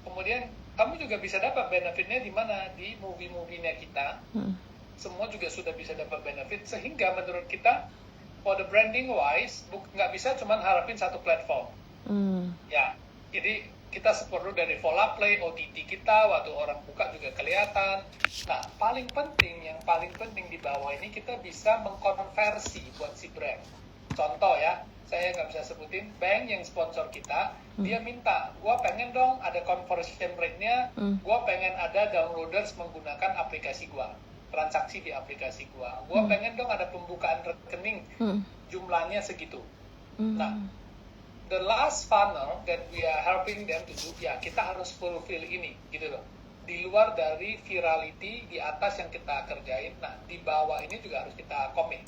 Speaker 3: Kemudian kamu juga bisa dapat benefitnya di mana, di movie-movie-nya kita. Semua juga sudah bisa dapat benefit, sehingga menurut kita for the branding wise nggak bisa cuma harapin satu platform. Ya, jadi kita perlu dari Vola Play, OTT kita, waktu orang buka juga kelihatan. Nah, yang paling penting di bawah ini kita bisa mengkonversi buat si brand. Contoh ya, saya nggak bisa sebutin, bank yang sponsor kita, dia minta, gua pengen dong ada conversion rate-nya, gua pengen ada downloaders menggunakan aplikasi gua, transaksi di aplikasi gua pengen dong ada pembukaan rekening, jumlahnya segitu. Nah, the last funnel that we are helping them to do, ya kita harus fulfill ini, gitu loh. Di luar dari virality, di atas yang kita kerjain, nah di bawah ini juga harus kita commit.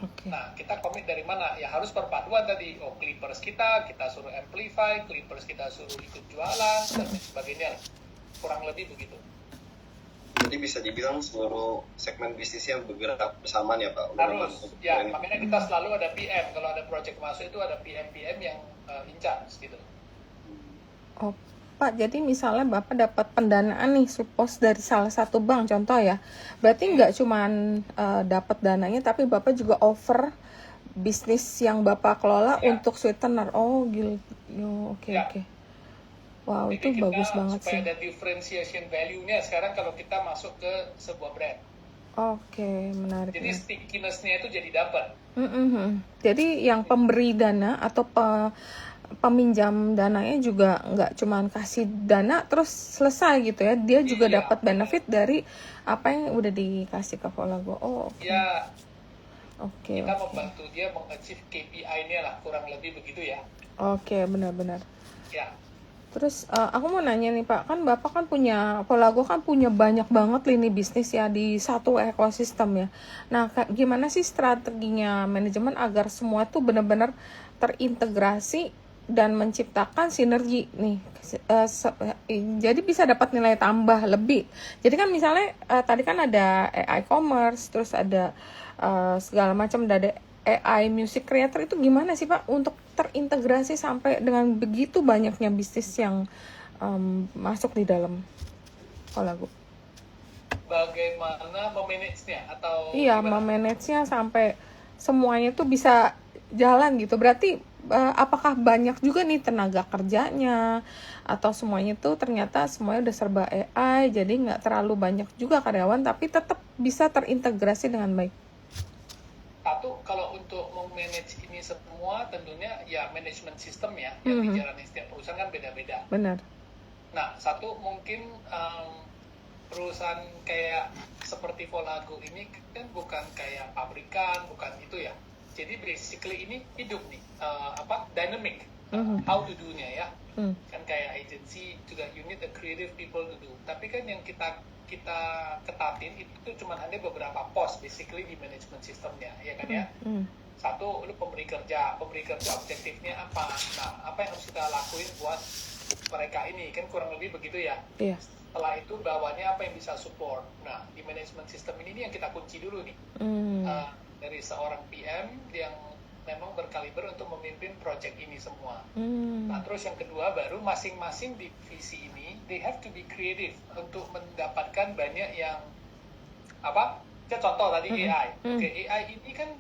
Speaker 1: Okay.
Speaker 3: Nah, kita commit dari mana? Ya harus perpaduan tadi. Clippers kita suruh amplify, Clippers kita suruh ikut jualan, dan sebagainya. Kurang lebih begitu.
Speaker 5: Jadi bisa dibilang seluruh segmen bisnis yang bergerak bersamaan ya Pak?
Speaker 3: Harus, ya makanya kita selalu ada PM. Kalau ada project masuk itu ada PM yang in charge gitu.
Speaker 1: Oh Pak, jadi misalnya Bapak dapat pendanaan nih, suppose dari salah satu bank, contoh ya. Berarti nggak cuman dapat dananya, tapi Bapak juga offer bisnis yang Bapak kelola untuk sweetener. Oh, gitu. Oke. Wow,
Speaker 3: jadi
Speaker 1: itu bagus banget sih.
Speaker 3: Supaya ada differentiation value-nya sekarang kalau kita masuk ke sebuah brand.
Speaker 1: Oke, menarik.
Speaker 3: Jadi stickiness-nya itu jadi dapat.
Speaker 1: Jadi yang pemberi dana atau peminjam dananya juga nggak cuma kasih dana terus selesai gitu ya, dia juga dapat benefit dari apa yang udah dikasih ke Volago.
Speaker 3: Ya,
Speaker 1: Oke.
Speaker 3: Kita membantu dia mengachieve KPI-nya lah, kurang lebih begitu ya.
Speaker 1: Oke, benar-benar.
Speaker 3: Ya.
Speaker 1: Terus aku mau nanya nih Pak, kan Bapak kan Volago kan punya banyak banget lini bisnis ya di satu ekosistem ya. Nah, gimana sih strateginya manajemen agar semua tuh benar-benar terintegrasi dan menciptakan sinergi nih, jadi bisa dapat nilai tambah lebih. Jadi kan misalnya tadi kan ada AI commerce, terus ada segala macam, ada AI music creator, itu gimana sih Pak untuk terintegrasi sampai dengan begitu banyaknya bisnis yang masuk di dalam Volago?
Speaker 3: Bagaimana memanage-nya atau
Speaker 1: memanage-nya sampai semuanya tuh bisa jalan gitu. Berarti apakah banyak juga nih tenaga kerjanya, atau semuanya tuh ternyata semuanya udah serba AI, jadi nggak terlalu banyak juga karyawan tapi tetap bisa terintegrasi dengan baik?
Speaker 3: Satu, kalau untuk memanage ini semua tentunya ya manajemen sistem ya, yang dijalani setiap perusahaan kan beda-beda.
Speaker 1: Benar.
Speaker 3: Nah, satu mungkin perusahaan kayak seperti Volago ini kan bukan kayak pabrikan, bukan itu ya. Jadi basically ini hidup nih, dynamic, how to do-nya ya. Kan kayak agency juga you need the creative people to do. Tapi kan yang kita ketatin itu cuma hanya beberapa pos basically di manajemen sistemnya, ya kan ya. Satu, lu pemberi kerja objektifnya apa? Nah, apa yang harus kita lakuin buat mereka ini, kan kurang lebih begitu ya.
Speaker 1: Iya.
Speaker 3: Setelah itu bawahnya apa yang bisa support. Nah, di manajemen sistem ini yang kita kunci dulu nih. Dari seorang PM yang memang berkaliber untuk memimpin project ini semua. Nah, terus yang kedua baru masing-masing divisi ini they have to be creative untuk mendapatkan banyak yang contoh tadi AI. AI ini kan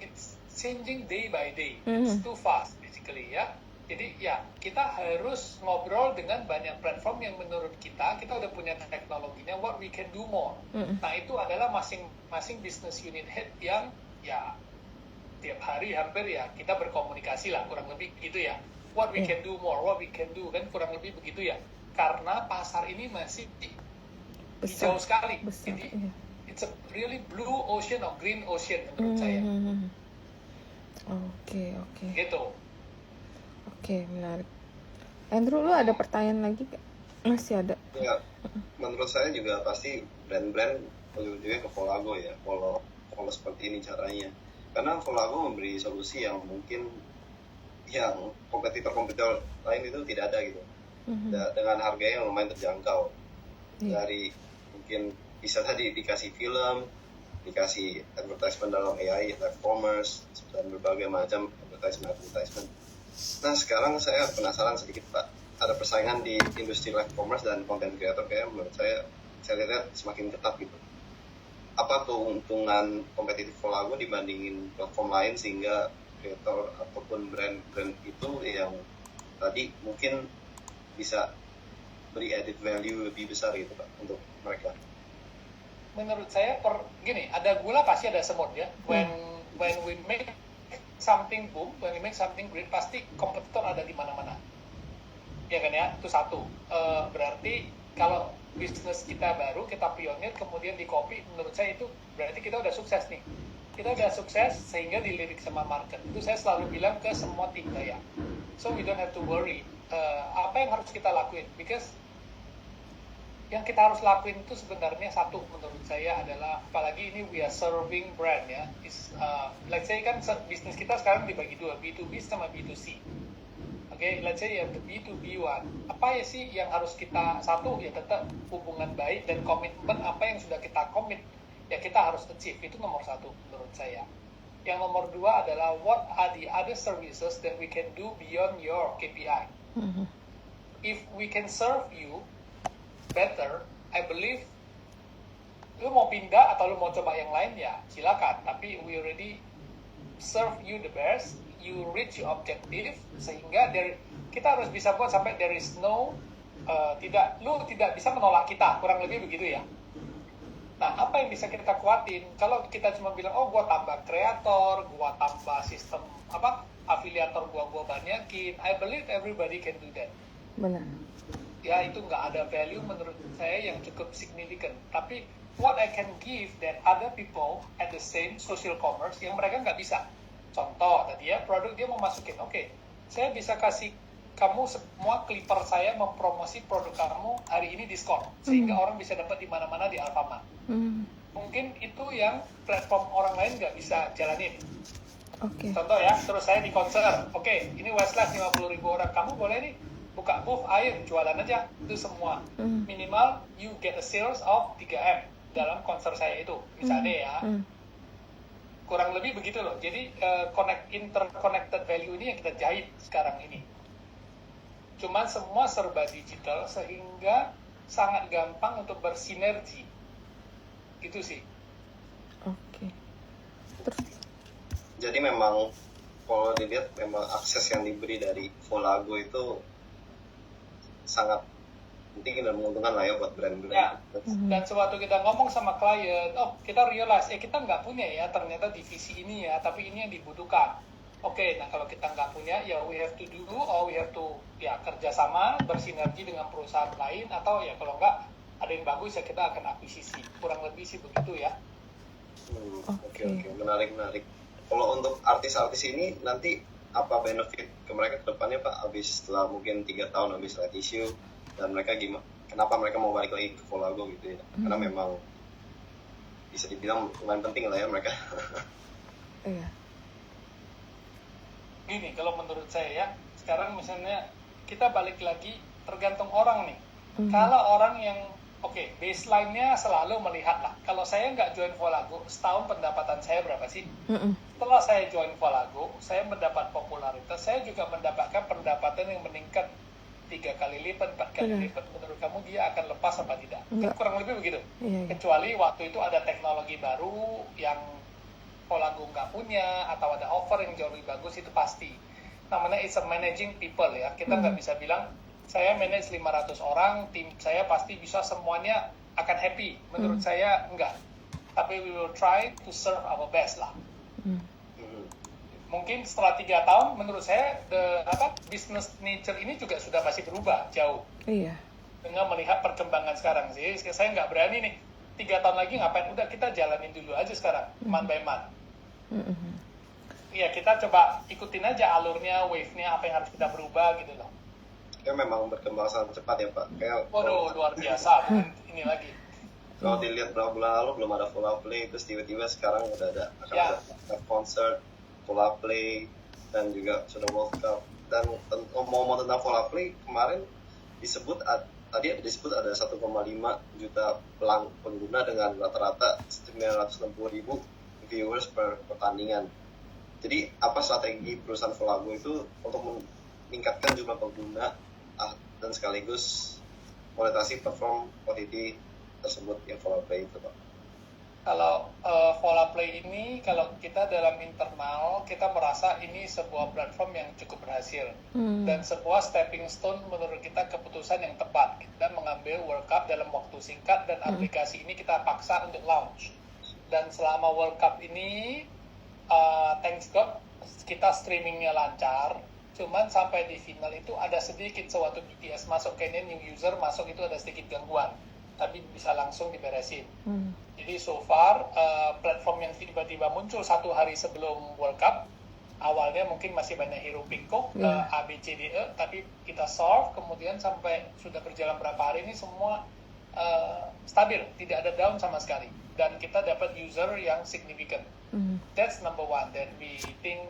Speaker 3: it's changing day by day. It's too fast basically ya. Jadi ya kita harus ngobrol dengan banyak platform yang menurut kita udah punya teknologinya, what we can do more. Nah, itu adalah masing-masing business unit head yang ya tiap hari hampir ya kita berkomunikasi lah, kurang lebih gitu ya. What we can do more, what we can do, kan kurang lebih begitu ya. Karena pasar ini masih hijau sekali. Jadi it's a really blue ocean or green ocean menurut saya.
Speaker 1: Oke.
Speaker 3: Gitu.
Speaker 1: Oke, menarik. Andrew, lu ada pertanyaan lagi gak? Masih ada.
Speaker 5: Ya, menurut saya juga pasti brand-brand ujung-ujungnya ke Volago ya, kalau seperti ini caranya. Karena Volago memberi solusi yang mungkin yang kompetitor lain itu tidak ada gitu. Dengan harga yang lumayan terjangkau. Dari mungkin bisa tadi dikasih film, dikasih advertisement dalam AI, live commerce, dan berbagai macam advertisement. Nah, sekarang saya penasaran sedikit Pak, ada persaingan di industri live commerce dan content creator kayak menurut saya lihat semakin ketat gitu. Apa keuntungan kompetitif Volago dibandingin platform lain sehingga kreator ataupun brand itu yang tadi mungkin bisa beri added value lebih besar gitu Pak untuk mereka.
Speaker 3: Menurut saya gini, ada gula pasti ada semut ya. When we make something boom, when we make something great, pasti kompetitor ada di mana-mana. Ya kan ya, itu satu. Berarti kalau bisnis kita baru, kita pionir, kemudian di copy, menurut saya itu berarti kita udah sukses nih. Kita udah sukses sehingga dilirik sama market. Itu saya selalu bilang ke semua tim saya. So we don't have to worry. Apa yang harus kita lakuin? Because yang kita harus lakuin itu sebenarnya satu menurut saya adalah, apalagi ini we are serving brand ya, let's say kan bisnis kita sekarang dibagi dua, B2B sama B2C. Oke, let's say ya the B2B one, apa ya sih yang harus kita, satu ya tetap hubungan baik dan komitmen apa yang sudah kita komit ya kita harus achieve, itu nomor satu menurut saya. Yang nomor dua adalah what are the other services that we can do beyond your KPI. If we can serve you better, I believe lu mau pindah atau lu mau coba yang lain ya silakan, tapi we already serve you the best, you reach your objective, sehingga kita harus bisa buat sampai there is no lu tidak bisa menolak kita, kurang lebih begitu ya. Nah, apa yang bisa kita kuatin kalau kita cuma bilang oh gua tambah kreator, gua tambah sistem afiliator, gua banyakin, I believe everybody can do that.
Speaker 1: Benar.
Speaker 3: Ya itu nggak ada value menurut saya yang cukup signifikan. Tapi what I can give that other people at the same social commerce yang mereka nggak bisa. Contoh tadi ya, produk dia mau masukin, oke, saya bisa kasih kamu semua clipper saya mempromosi produk kamu hari ini diskon sehingga orang bisa dapat di mana-mana di Alfamart. Mungkin itu yang platform orang lain nggak bisa jalanin. Contoh ya, terus saya di konser, oke, ini Westlife 50.000 orang, kamu boleh nih buka booth air, jualan aja, itu semua. Minimal you get a sales of 3M dalam konser saya itu, misalnya ya. Kurang lebih begitu loh. Jadi interconnected value ini yang kita jahit sekarang ini. Cuman semua serba digital sehingga sangat gampang untuk bersinergi. Gitu sih.
Speaker 1: Oke. Terus?
Speaker 5: Jadi memang kalau dilihat memang akses yang diberi dari Volago itu sangat penting dan menguntungkan lah ya buat brand-brand.
Speaker 3: Ya, dan sewaktu kita ngomong sama klien, oh kita realize, kita nggak punya ya ternyata divisi ini ya, tapi ini yang dibutuhkan. Oke, nah kalau kita nggak punya, ya we have to do, or we have to ya kerjasama, bersinergi dengan perusahaan lain, atau ya kalau nggak ada yang bagus ya kita akan akuisisi. Kurang lebih sih begitu ya.
Speaker 5: Oke, menarik. Kalau untuk artis-artis ini nanti apa benefit ke mereka ke depannya Pak, habis setelah mungkin 3 tahun habis light issue, dan mereka gimana, kenapa mereka mau balik lagi ke Volago gitu ya, karena memang bisa dibilang lumayan penting lah ya mereka.
Speaker 1: Iya.
Speaker 3: Gini, kalau menurut saya ya, sekarang misalnya kita balik lagi tergantung orang nih. Kalau orang yang baseline-nya selalu melihat lah. Kalau saya nggak join Volago, setahun pendapatan saya berapa sih? Setelah saya join Volago, saya mendapat popularitas, saya juga mendapatkan pendapatan yang meningkat 3 kali lipat, 4 kali lipat. Menurut kamu dia akan lepas apa tidak? Kan kurang lebih begitu.
Speaker 1: Iya.
Speaker 3: Kecuali waktu itu ada teknologi baru yang Volago nggak punya, atau ada offer yang jauh lebih bagus, itu pasti. Namanya it's a managing people ya. Kita nggak bisa bilang saya manage 500 orang, tim saya pasti bisa semuanya akan happy. Menurut saya enggak. Tapi we will try to serve our best lah. Mungkin setelah 3 tahun, menurut saya business nature ini juga sudah pasti berubah jauh.
Speaker 1: Iya.
Speaker 3: Dengan melihat perkembangan sekarang sih, saya nggak berani nih 3 tahun lagi ngapain, udah kita jalanin dulu aja sekarang, month by month. Iya, kita coba ikutin aja alurnya, wave-nya, apa yang harus kita berubah gitu loh.
Speaker 5: Ya memang berkembang sangat cepat ya Pak.
Speaker 3: Waduh, luar biasa. Ini lagi.
Speaker 5: Kalau dilihat berapa bulan lalu belum ada Volaplay, terus tiba-tiba sekarang udah ada concert, Volaplay, dan juga sudah World Cup. Dan ngomong tentang Volaplay, kemarin disebut ada 1,5 juta pengguna dengan rata-rata 960.000 viewers per pertandingan. Jadi apa strategi perusahaan Volago itu untuk meningkatkan jumlah pengguna dan sekaligus monetasi platform OTT tersebut yang Volaplay itu Pak?
Speaker 3: Kalau Vola Play ini, kalau kita dalam internal, kita merasa ini sebuah platform yang cukup berhasil. Dan sebuah stepping stone menurut kita keputusan yang tepat. Kita mengambil World Cup dalam waktu singkat dan aplikasi ini kita paksa untuk launch. Dan selama World Cup ini, thanks God, kita streamingnya lancar. Cuman sampai di final itu ada sedikit sewaktu BTS masuk, kayaknya new user masuk itu ada sedikit gangguan. Tapi bisa langsung diberesin. Jadi so far platform yang tiba-tiba muncul 1 hari sebelum World Cup, awalnya mungkin masih banyak hiruk pikuk A, B, C, D, E, tapi kita solve, kemudian sampai sudah berjalan berapa hari ini semua stabil, tidak ada down sama sekali, dan kita dapat user yang significant. That's number one, that we think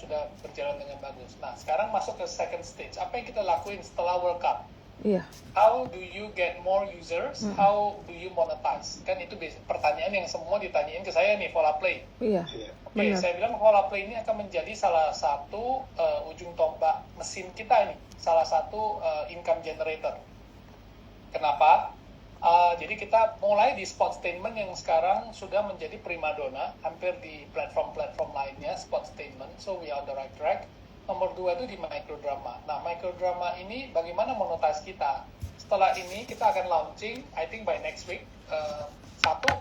Speaker 3: sudah berjalan dengan bagus. Nah sekarang masuk ke second stage, apa yang kita lakuin setelah World Cup? How do you get more users? How do you monetize? Kan itu pertanyaan yang semua ditanyain ke saya nih, Vola Play. Oke, saya bilang Vola Play ini akan menjadi salah satu ujung tombak mesin kita ini, salah satu income generator. Kenapa? Jadi kita mulai di Sportstainment yang sekarang sudah menjadi primadona, hampir di platform-platform lainnya Sportstainment, so we are on the right track. Nomor 2 itu di microdrama. Nah, microdrama ini bagaimana monetize kita? Setelah ini kita akan launching, I think by next week, satu,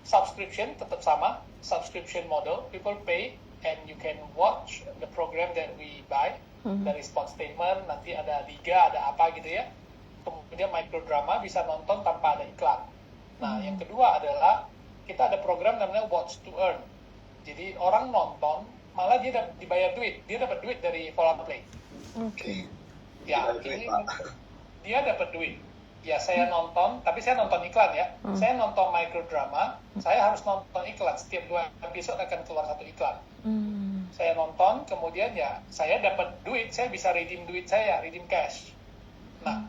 Speaker 3: subscription tetap sama, subscription model, people pay and you can watch the program that we buy, dari Sportstainment, nanti ada liga, ada apa gitu ya. Kemudian microdrama bisa nonton tanpa ada iklan. Nah, yang kedua adalah kita ada program namanya Watch to Earn. Jadi orang nonton, malah dia dibayar duit, dia dapat duit dari Vola Play. Ya, ini dia dapat duit. Ya saya nonton, tapi saya nonton iklan ya. Saya nonton microdrama, saya harus nonton iklan. Setiap 2 episode akan keluar 1 iklan. Saya nonton, kemudian ya saya dapat duit, saya bisa redeem duit saya, redeem cash. Nah,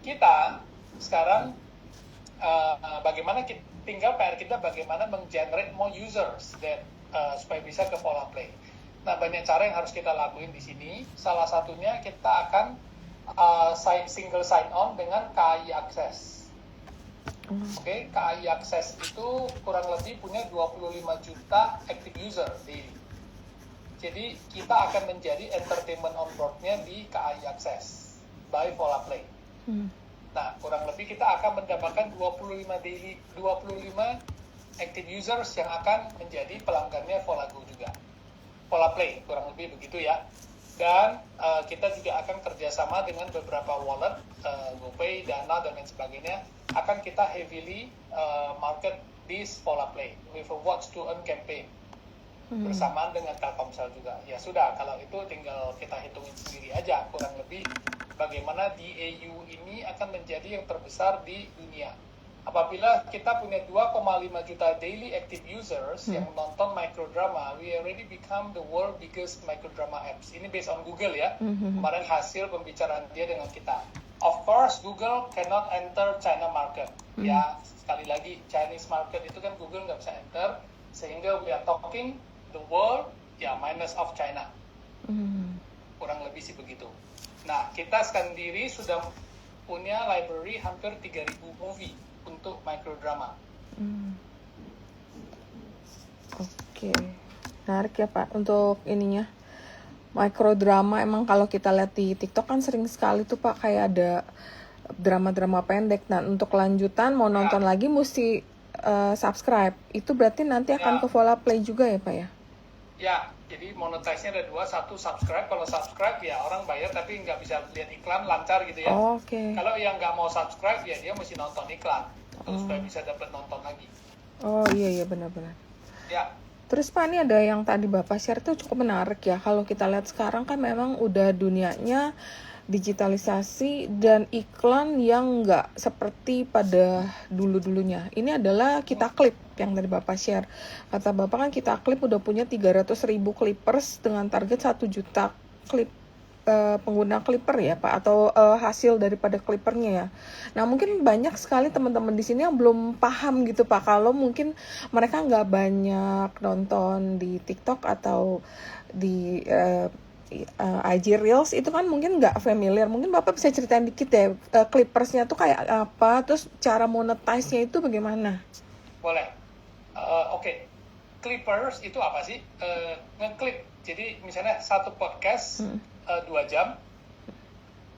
Speaker 3: kita sekarang bagaimana tinggal PR kita bagaimana menggenerate more users dan supaya bisa ke Vola Play. Nah, banyak cara yang harus kita lakuin di sini. Salah satunya kita akan single sign on dengan KAI Access. Oke, KAI Access itu kurang lebih punya 25 juta active user daily. Jadi kita akan menjadi entertainment on board-nya di KAI Access by Vola Play. Nah, kurang lebih kita akan mendapatkan 25 active users yang akan menjadi pelanggannya Volago juga. Vola Play, kurang lebih begitu ya. Dan kita juga akan kerjasama dengan beberapa wallet, GoPay, Dana, dan lain sebagainya. Akan kita heavily market di Vola Play with a Watch to Earn campaign. Bersamaan dengan Telkomsel juga. Ya sudah, kalau itu tinggal kita hitungin sendiri aja, kurang lebih bagaimana DAU ini akan menjadi yang terbesar di dunia. Apabila kita punya 2,5 juta daily active users yang nonton microdrama, we already become the world biggest microdrama apps. Ini based on Google ya. Kemarin hasil pembicaraan dia dengan kita. Of course, Google cannot enter China market. Ya, sekali lagi, Chinese market itu kan Google nggak bisa enter. Sehingga we are talking the world, ya minus of China. Kurang lebih sih begitu. Nah, kita sendiri sudah punya library hampir 3.000 movie untuk microdrama.
Speaker 1: Oke, menarik ya Pak untuk ininya. Microdrama emang kalau kita lihat di TikTok kan sering sekali tuh Pak kayak ada drama-drama pendek. Nah untuk lanjutan mau nonton lagi mesti subscribe. Itu berarti nanti akan ke Vola Play juga ya Pak ya?
Speaker 3: Ya, jadi monetize-nya ada 2. Satu subscribe, kalau subscribe ya orang bayar tapi nggak bisa lihat iklan, lancar gitu ya. Kalau yang nggak mau subscribe ya dia mesti nonton iklan supaya bisa dapat nonton lagi.
Speaker 1: Oh iya benar-benar.
Speaker 3: Ya.
Speaker 1: Terus Pak, ini ada yang tadi Bapak share tuh cukup menarik ya. Kalau kita lihat sekarang kan memang udah dunianya digitalisasi dan iklan yang nggak seperti pada dulu-dulunya. Ini adalah Kita Klip yang dari Bapak share. Kata Bapak kan Kita Klip udah punya 300.000 clippers dengan target 1 juta klip pengguna clipper ya Pak, atau hasil daripada clippernya ya. Nah mungkin banyak sekali teman-teman di sini yang belum paham gitu Pak, kalau mungkin mereka nggak banyak nonton di TikTok atau di IG Reels, itu kan mungkin nggak familiar. Mungkin Bapak bisa ceritain dikit ya, clippersnya tuh kayak apa, terus cara monetize-nya itu bagaimana?
Speaker 3: Boleh. Oke. Clippers itu apa sih? Nge-clip. Jadi misalnya satu podcast 2 jam,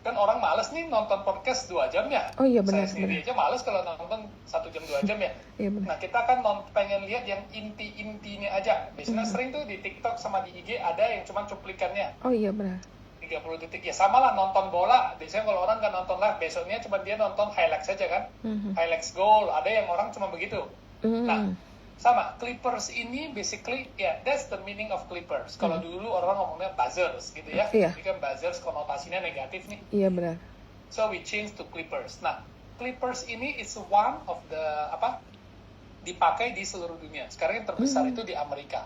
Speaker 3: kan orang males nih nonton podcast 2 jam ya.
Speaker 1: Oh iya benar.
Speaker 3: Saya sendiri aja males kalau nonton 1 jam 2 jam ya.
Speaker 1: Iya benar.
Speaker 3: Nah kita kan pengen lihat yang inti-intinya aja. Biasanya sering tuh di TikTok sama di IG ada yang cuma cuplikannya.
Speaker 1: Oh iya benar.
Speaker 3: 30 detik. Ya sama lah nonton bola. Biasanya kalau orang kan nonton live, besoknya cuma dia nonton highlights saja kan. Highlights goal. Ada yang orang cuma begitu. Nah, sama. Clippers ini basically, ya, that's the meaning of Clippers. Kalau dulu orang ngomongnya buzzers gitu ya.
Speaker 1: Iya.
Speaker 3: Jadi kan buzzers konotasinya negatif nih.
Speaker 1: Iya benar.
Speaker 3: So we change to Clippers. Nah, Clippers ini is one of the, dipakai di seluruh dunia. Sekarang yang terbesar itu di Amerika.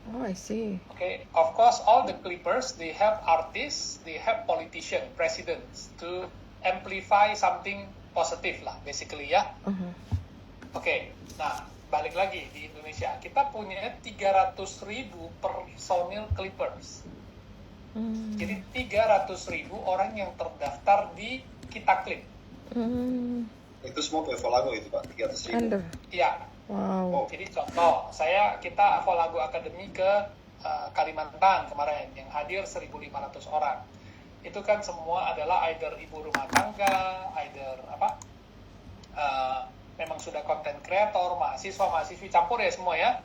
Speaker 1: Oh, I see.
Speaker 3: Okay, of course, all the Clippers, they have artists, they have politicians, presidents to amplify something positive lah, basically ya. Oke, nah balik lagi di Indonesia, kita punya 300.000 personil Clippers. Jadi 300.000 orang yang terdaftar di Kita Clip.
Speaker 5: Itu semua punya Volago itu Pak, 300.000.
Speaker 1: Under.
Speaker 3: Iya.
Speaker 1: Wow.
Speaker 3: Jadi contoh, kita Volago Academy ke Kalimantan kemarin yang hadir 1.500 orang. Itu kan semua adalah either ibu rumah tangga, either memang sudah content creator, mahasiswa-mahasiswi campur ya semua ya.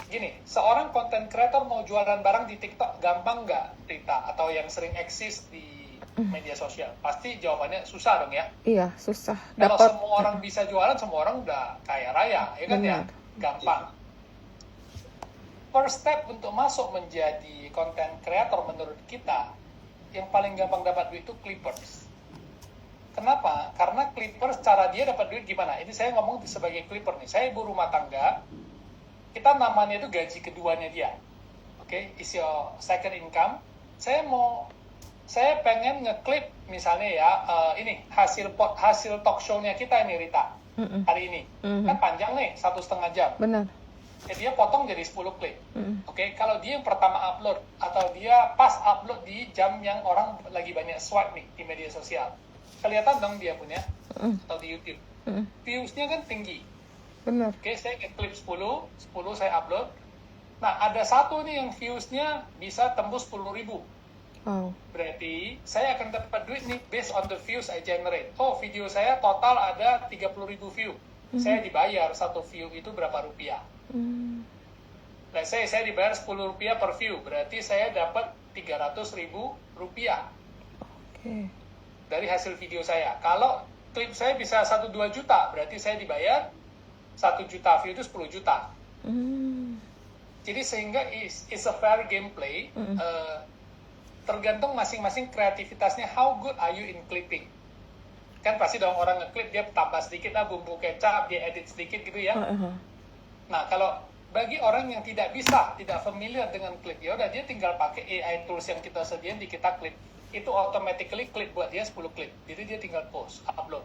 Speaker 3: Gini, seorang content creator mau jualan barang di TikTok gampang nggak, Rita? Atau yang sering eksis di media sosial? Pasti jawabannya susah dong ya.
Speaker 1: Iya, susah.
Speaker 3: Kalau
Speaker 1: Dapat.
Speaker 3: semua orang bisa jualan, semua orang udah kaya raya, ya kan ya? Gampang. First step untuk masuk menjadi content creator menurut kita, yang paling gampang dapat duit itu Clippers. Kenapa? Karena Clippers, cara dia dapat duit gimana? Ini saya ngomong sebagai Clipper nih. Saya ibu rumah tangga, kita namanya itu gaji keduanya dia. Oke, is your second income. Saya pengen ngeklip misalnya ya, ini hasil talk show-nya kita ini Rita hari ini kan panjang nih 1,5 jam.
Speaker 1: Benar.
Speaker 3: Ya, dia potong jadi 10 klip. Oke, kalau dia yang pertama upload atau dia pas upload di jam yang orang lagi banyak swipe nih di media sosial, kelihatan dong dia punya atau di YouTube views-nya kan tinggi.
Speaker 1: Benar.
Speaker 3: Oke, saya ngeklip 10 saya upload. Nah, ada satu nih yang views-nya bisa tembus 10.000.
Speaker 1: Wow.
Speaker 3: Berarti saya akan dapat duit nih based on the views I generate. Oh, video saya total ada 30.000 view. Saya dibayar satu view itu berapa rupiah? Nah, saya dibayar 10 rupiah per view. Berarti saya dapat 300.000 rupiah.
Speaker 1: Oke.
Speaker 3: Dari hasil video saya. Kalau klip saya bisa 1-2 juta, berarti saya dibayar 1 juta view itu 10 juta. Jadi sehingga is a fair gameplay. Tergantung masing-masing kreativitasnya, how good are you in clipping. Kan pasti dong orang ngeklip dia tambah sedikit lah bumbu kecap, dia edit sedikit gitu ya. Nah, kalau bagi orang yang tidak familiar dengan clip, ya udah dia tinggal pakai AI tools yang kita sediain di Kita Clip. Itu automatically clip buat dia 10 clip. Jadi dia tinggal post, upload.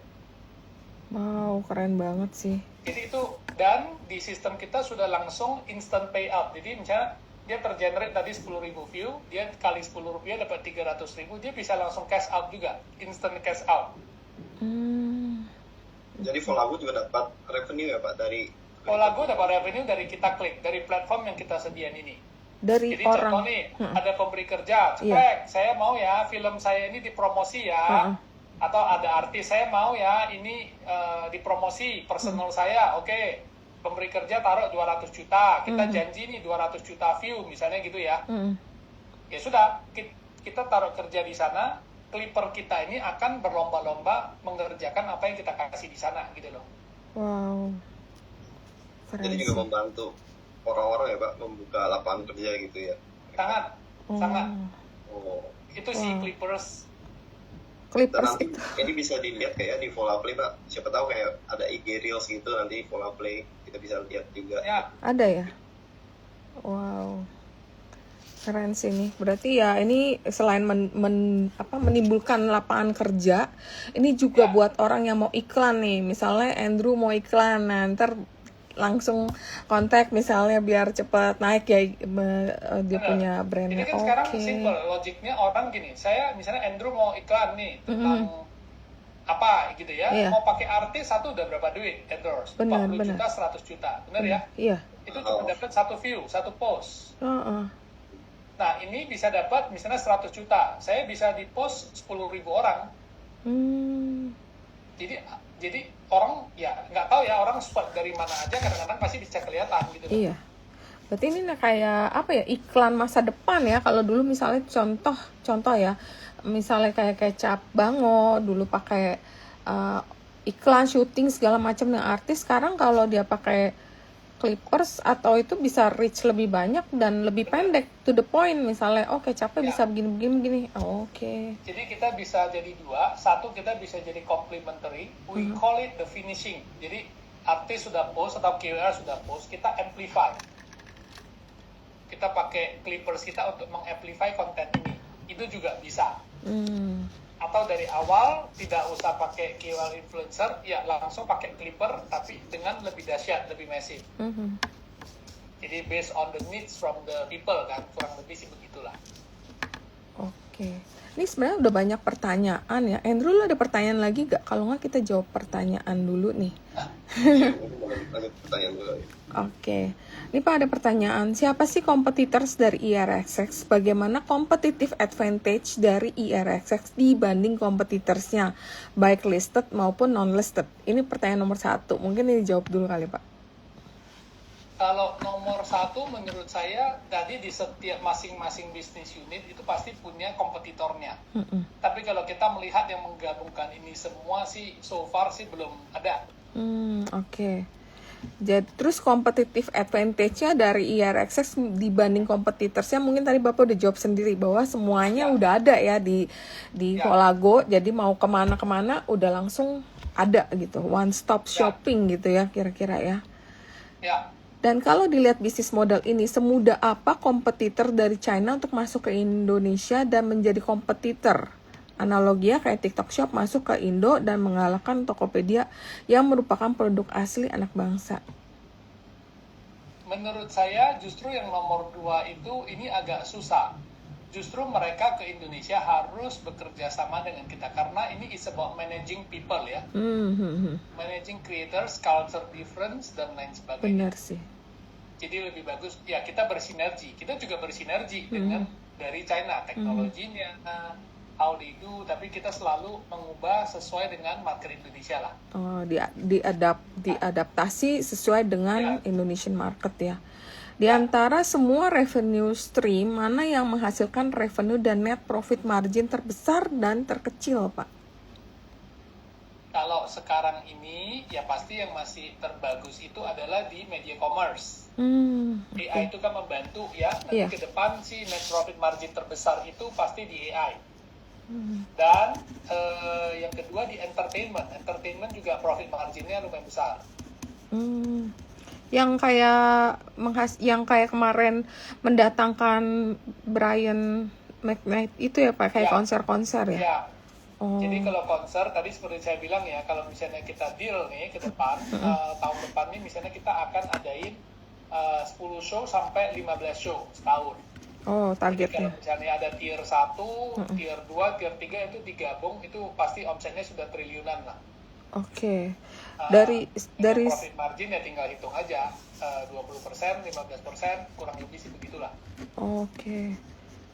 Speaker 1: Wow, keren banget sih.
Speaker 3: Jadi itu, dan di sistem kita sudah langsung instant payout. Jadi misalnya dia tergenerate tadi 10.000 view, dia kali 10 rupiah dapat 300.000, dia bisa langsung cash out juga, instant cash out.
Speaker 5: Jadi Volago juga dapat revenue ya Pak dari
Speaker 3: Volago dapat revenue dari Kita Klik, dari platform yang kita sediain ini.
Speaker 1: Dari
Speaker 3: Jadi
Speaker 1: orang.
Speaker 3: contoh nih, ada pemberi kerja, cekrek, saya mau ya film saya ini dipromosi ya, atau ada artis saya mau ya ini dipromosi personal saya, oke. Pemberi kerja taruh 200 juta, kita janji nih 200 juta view misalnya gitu ya. Ya sudah, kita taruh kerja di sana, Clipper kita ini akan berlomba-lomba mengerjakan apa yang kita kasih di sana gitu loh.
Speaker 1: Wow. Keren.
Speaker 5: Jadi juga membantu orang-orang ya Pak membuka lapangan kerja gitu ya.
Speaker 3: Sangat.
Speaker 5: Oh.
Speaker 3: Itu si Clippers.
Speaker 1: Clippers
Speaker 5: nanti
Speaker 1: itu.
Speaker 5: ini bisa dilihat kayak di Volaplay Pak. Siapa tahu kayak ada IG Reels gitu nanti di Volaplay kita bisa lihat juga.
Speaker 3: Ya.
Speaker 1: Ada ya? Wow. Keren sih nih. Berarti ya ini selain menimbulkan lapangan kerja, ini juga buat orang yang mau iklan nih. Misalnya Andrew mau iklan, nah ntar langsung kontak misalnya biar cepat naik ya dia punya brandnya.
Speaker 3: Ini kan sekarang simple, logiknya orang gini, saya misalnya Andrew mau iklan nih tentang apa gitu ya.
Speaker 1: Iya.
Speaker 3: Mau pakai artis satu udah berapa duit endorse?
Speaker 1: Benar,
Speaker 3: 40
Speaker 1: benar.
Speaker 3: juta, 100 juta. Benar ya?
Speaker 1: Iya.
Speaker 3: Itu cuma dapat satu view, satu post. Nah, ini bisa dapat misalnya 100 juta. Saya bisa di-post 10.000 orang. Jadi orang ya nggak tahu ya, orang swipe dari mana aja kadang-kadang pasti bisa kelihatan gitu.
Speaker 1: Iya. Berarti ini kayak apa ya, iklan masa depan ya. Kalau dulu misalnya contoh ya, misalnya kayak kecap Bango dulu pakai iklan syuting segala macam dengan artis. Sekarang kalau dia pakai clippers atau itu bisa reach lebih banyak dan lebih pendek, to the point. Misalnya kecapnya bisa begini. Oke.
Speaker 3: Jadi kita bisa jadi dua. Satu, kita bisa jadi complementary. We call it the finishing. Jadi artis sudah post atau KOL sudah post, kita amplify. Kita pakai clippers kita untuk mengamplify konten ini. Itu juga bisa. Atau dari awal tidak usah pakai KOL influencer, ya langsung pakai clipper tapi dengan lebih dahsyat, lebih masif. Jadi based on the needs from the people kan, kurang lebih sih begitulah.
Speaker 1: Oke. Ini sebenarnya udah banyak pertanyaan ya. Andrew, lo ada pertanyaan lagi gak? Kalau nggak kita jawab pertanyaan dulu nih.
Speaker 5: Ada pertanyaan dulu.
Speaker 1: Oke. Ini Pak ada pertanyaan. Siapa sih competitors dari IRXX? Bagaimana competitive advantage dari IRXX dibanding competitorsnya, baik listed maupun non-listed? Ini pertanyaan nomor 1. Mungkin ini dijawab dulu kali Pak.
Speaker 3: Kalau nomor 1 menurut saya tadi di setiap masing-masing bisnis unit itu pasti punya kompetitornya. Tapi kalau kita melihat yang menggabungkan ini semua sih so far sih belum ada.
Speaker 1: Oke. Jadi terus competitive advantage-nya dari IRXX dibanding kompetitorsnya mungkin tadi Bapak udah jawab sendiri bahwa semuanya udah ada ya di Volago. Jadi mau kemana-kemana udah langsung ada gitu, one stop shopping gitu ya kira-kira ya.
Speaker 3: Ya.
Speaker 1: Dan kalau dilihat bisnis model ini, semudah apa kompetitor dari China untuk masuk ke Indonesia dan menjadi kompetitor? Analoginya kayak TikTok Shop masuk ke Indo dan mengalahkan Tokopedia yang merupakan produk asli anak bangsa.
Speaker 3: Menurut saya justru yang nomor 2 itu ini agak susah. Justru mereka ke Indonesia harus bekerja sama dengan kita karena ini is about managing people ya. Managing creators, culture difference dan lain sebagainya.
Speaker 1: Benar sih.
Speaker 3: Jadi lebih bagus ya kita bersinergi. Kita juga bersinergi dengan dari China, teknologinya, how they do, tapi kita selalu mengubah sesuai dengan market Indonesia lah.
Speaker 1: Diadaptasi sesuai dengan Indonesian market ya. Di antara semua revenue stream, mana yang menghasilkan revenue dan net profit margin terbesar dan terkecil, Pak?
Speaker 3: Kalau sekarang ini, ya pasti yang masih terbagus itu adalah di media commerce. AI itu kan membantu ya, nanti ke depan sih net profit margin terbesar itu pasti di AI. Dan yang kedua di entertainment. Entertainment juga profit marginnya lumayan besar.
Speaker 1: Yang kayak kemarin mendatangkan Brian McKnight itu ya Pak, kayak konser-konser ya?
Speaker 3: Ya. Jadi kalau konser tadi seperti saya bilang ya, kalau misalnya kita deal nih ke depan, tahun depan nih misalnya kita akan adain 10 show sampai 15 show setahun.
Speaker 1: Targetnya.
Speaker 3: Jadi kalau misalnya ada tier 1, tier 2, tier 3 itu digabung, itu pasti omsetnya sudah triliunan lah.
Speaker 1: Oke. Dari
Speaker 3: profit margin ya tinggal hitung aja, 20%, 15%, kurang lebih sih begitulah.
Speaker 1: Oke.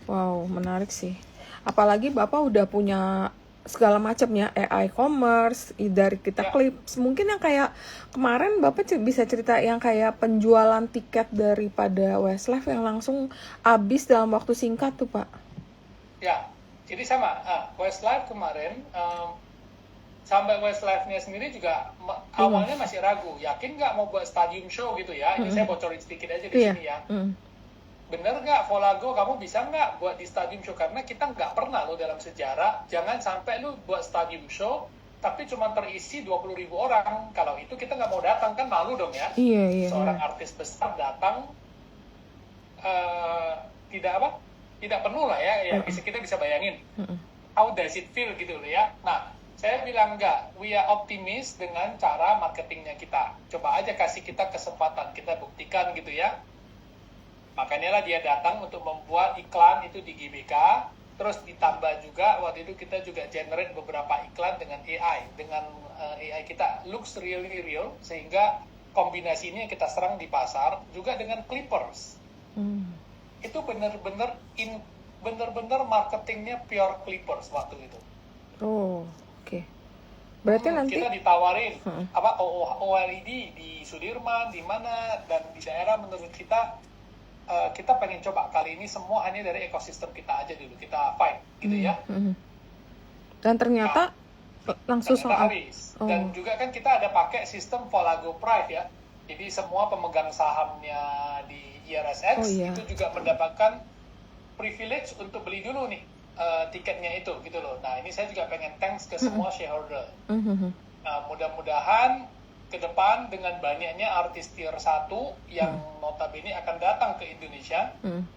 Speaker 1: Wow, menarik sih. Apalagi Bapak udah punya segala macamnya, AI commerce, dari kita clips. Mungkin yang kayak kemarin Bapak bisa cerita yang kayak penjualan tiket daripada Westlife yang langsung habis dalam waktu singkat tuh Pak.
Speaker 3: Ya, jadi sama. Westlife kemarin, sampai Westlife-nya sendiri juga awalnya masih ragu. Yakin nggak mau buat stadium show gitu ya? Ini saya bocorin sedikit aja di sini ya. Bener nggak Volago kamu bisa nggak buat di stadium show, karena kita nggak pernah lo dalam sejarah, jangan sampai lo buat stadium show tapi cuma terisi 20.000 orang. Kalau itu kita nggak mau datang, kan malu dong ya. Seorang artis besar datang tidak penuh lah ya, kita bisa bayangin how does it feel gitu loh ya. Nah saya bilang nggak, we are optimis dengan cara marketingnya kita, coba aja kasih kita kesempatan, kita buktikan gitu ya. Makanya lah dia datang untuk membuat iklan itu di GBK, Terus ditambah juga waktu itu kita juga generate beberapa iklan dengan AI. Dengan AI kita looks really real, sehingga kombinasi ini yang kita serang di pasar juga dengan Clippers. Itu benar-benar marketingnya pure Clippers waktu itu.
Speaker 1: Oh, oke. Berarti nanti
Speaker 3: kita ditawarin apa OLED di Sudirman, di mana, dan di daerah. Menurut kita kita pengen coba kali ini semua hanya dari ekosistem kita aja dulu, kita fight gitu ya.
Speaker 1: Dan ternyata langsung soal
Speaker 3: habis. Dan juga kan kita ada pakai sistem Volago Prime ya, jadi semua pemegang sahamnya di IRSX itu juga mendapatkan privilege untuk beli dulu nih tiketnya itu gitu loh. Nah ini saya juga pengen thanks ke semua shareholder. Nah mudah-mudahan ke depan dengan banyaknya artis tier 1 yang notabene akan datang ke Indonesia,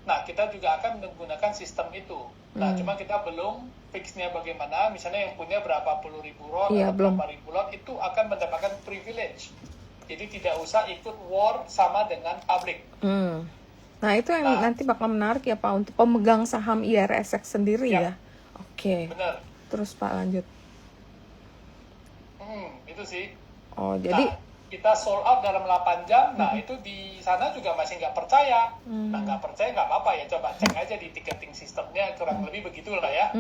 Speaker 3: nah kita juga akan menggunakan sistem itu. Nah cuma kita belum fixnya bagaimana, misalnya yang punya berapa puluh ribu lot atau berapa ribu lot itu akan mendapatkan privilege. Jadi tidak usah ikut war sama dengan publik.
Speaker 1: Nah itu yang nanti bakal menarik ya Pak untuk pemegang saham IRSX sendiri ya. Oke.
Speaker 3: Benar.
Speaker 1: Terus Pak lanjut.
Speaker 3: Itu sih.
Speaker 1: Oh jadi
Speaker 3: kita sold out dalam 8 jam. Nah itu di sana juga masih nggak percaya. Nah nggak percaya nggak apa-apa ya, coba cek aja di ticketing sistemnya, kurang lebih begitulah ya.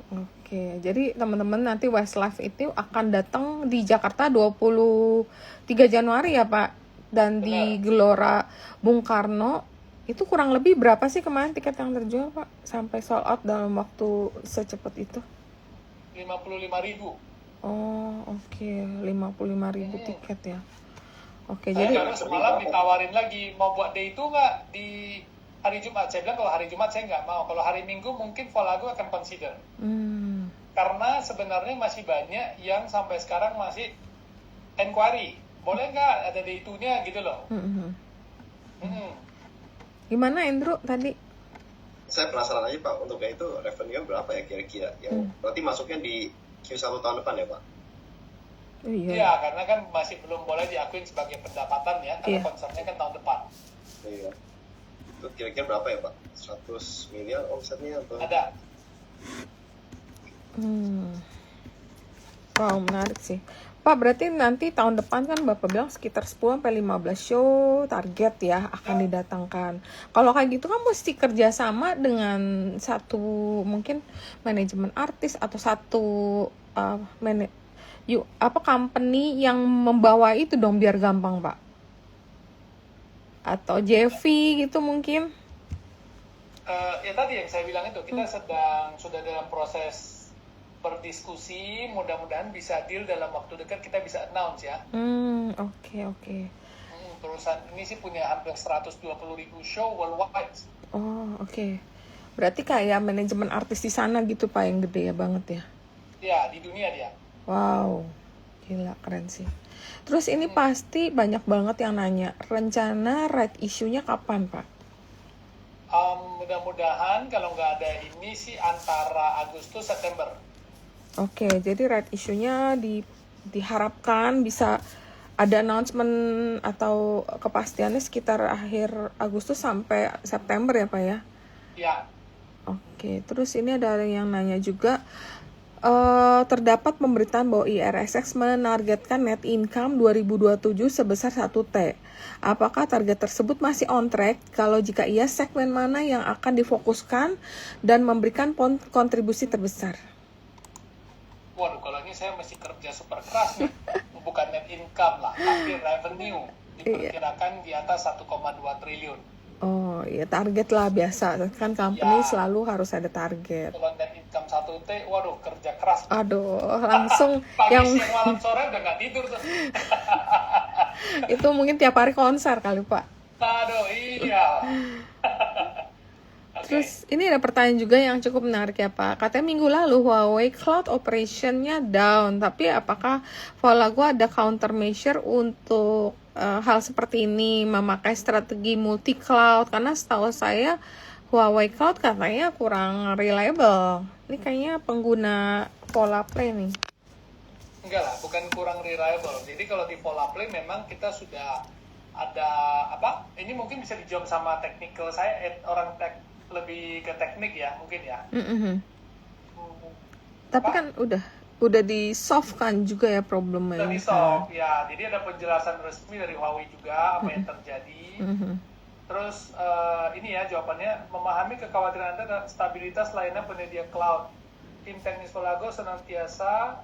Speaker 1: Oke, jadi teman-teman nanti Westlife itu akan datang di Jakarta 23 Januari ya Pak. Dan di Gelora Bung Karno itu kurang lebih berapa sih kemarin tiket yang terjual Pak sampai sold out dalam waktu secepat itu?
Speaker 3: 55.000.
Speaker 1: Oh oke, 55.000 tiket ya. Oke,
Speaker 3: saya
Speaker 1: jadi
Speaker 3: semalam ditawarin lagi mau buat day itu nggak di hari Jumat. Saya bilang kalau hari Jumat saya nggak mau, kalau hari Minggu mungkin Volago akan consider. Karena sebenarnya masih banyak yang sampai sekarang masih inquiry, boleh nggak ada day itu-nya gitu loh.
Speaker 1: Gimana Andrew tadi?
Speaker 5: Saya penasaran aja Pak, untuk itu revenue berapa ya kira-kira? Yang berarti masuknya di Q1 tahun depan ya Pak?
Speaker 3: Iya, karena kan masih belum boleh diakuin sebagai pendapatan ya, karena konsepnya kan tahun depan.
Speaker 5: Iya. Itu kira-kira berapa ya Pak? 100 miliar omsetnya atau?
Speaker 3: Ada.
Speaker 1: Wow, menarik sih. Pak, berarti nanti tahun depan kan Bapak bilang sekitar 10-15 show target ya akan didatangkan. Kalau kayak gitu kan mesti kerjasama dengan satu mungkin manajemen artis atau satu company yang membawa itu dong biar gampang Pak. Atau JV gitu mungkin.
Speaker 3: Ya tadi yang saya bilang itu, kita sudah dalam proses berdiskusi, mudah-mudahan bisa deal dalam waktu dekat, kita bisa announce ya.
Speaker 1: Oke.
Speaker 3: Perusahaan ini sih punya hampir 120.000 show worldwide.
Speaker 1: Oh, oke. Berarti kayak manajemen artis di sana gitu Pak, yang gede ya banget ya?
Speaker 3: Ya, di dunia dia.
Speaker 1: Wow, gila keren sih. Terus ini pasti banyak banget yang nanya, rencana right issue-nya kapan Pak?
Speaker 3: Mudah-mudahan kalau nggak ada ini sih antara Agustus September.
Speaker 1: Oke, jadi right issue-nya diharapkan bisa ada announcement atau kepastiannya sekitar akhir Agustus sampai September ya Pak ya?
Speaker 3: Ya.
Speaker 1: Oke, terus ini ada yang nanya juga, terdapat pemberitaan bahwa IRSX menargetkan net income 2027 sebesar 1T. Apakah target tersebut masih on track? Kalau jika iya, segmen mana yang akan difokuskan dan memberikan kontribusi terbesar?
Speaker 3: Waduh, kalau ini saya mesti kerja super keras nih. Bukan net income lah, tapi revenue diperkirakan di atas 1,2 triliun.
Speaker 1: Oh iya, target lah biasa. Kan company selalu harus ada target.
Speaker 3: Kalau net income 1T, waduh kerja keras.
Speaker 1: Aduh, langsung
Speaker 3: pagi,
Speaker 1: yang
Speaker 3: siang, malam, sore udah gak tidur tuh.
Speaker 1: Itu mungkin tiap hari konser kali Pak.
Speaker 3: Aduh, iya.
Speaker 1: Terus ini ada pertanyaan juga yang cukup menarik ya Pak. Katanya minggu lalu Huawei Cloud Operation-nya down, tapi apakah Volago ada countermeasure untuk hal seperti ini, memakai strategi multi cloud? Karena setahu saya Huawei Cloud katanya kurang reliable. Ini kayaknya pengguna Volaplay nih.
Speaker 3: Enggak lah, bukan kurang reliable. Jadi kalau di Volaplay memang kita sudah ada apa? Ini mungkin bisa dijawab sama technical saya, orang lebih ke teknik ya mungkin ya.
Speaker 1: Tapi kan udah di solve kan juga ya problemnya.
Speaker 3: Udah di solve ya, jadi ada penjelasan resmi dari Huawei juga apa yang terjadi. Terus ini ya jawabannya, memahami kekhawatiran Anda dan stabilitas layanan penyedia cloud. Tim teknis Volago senantiasa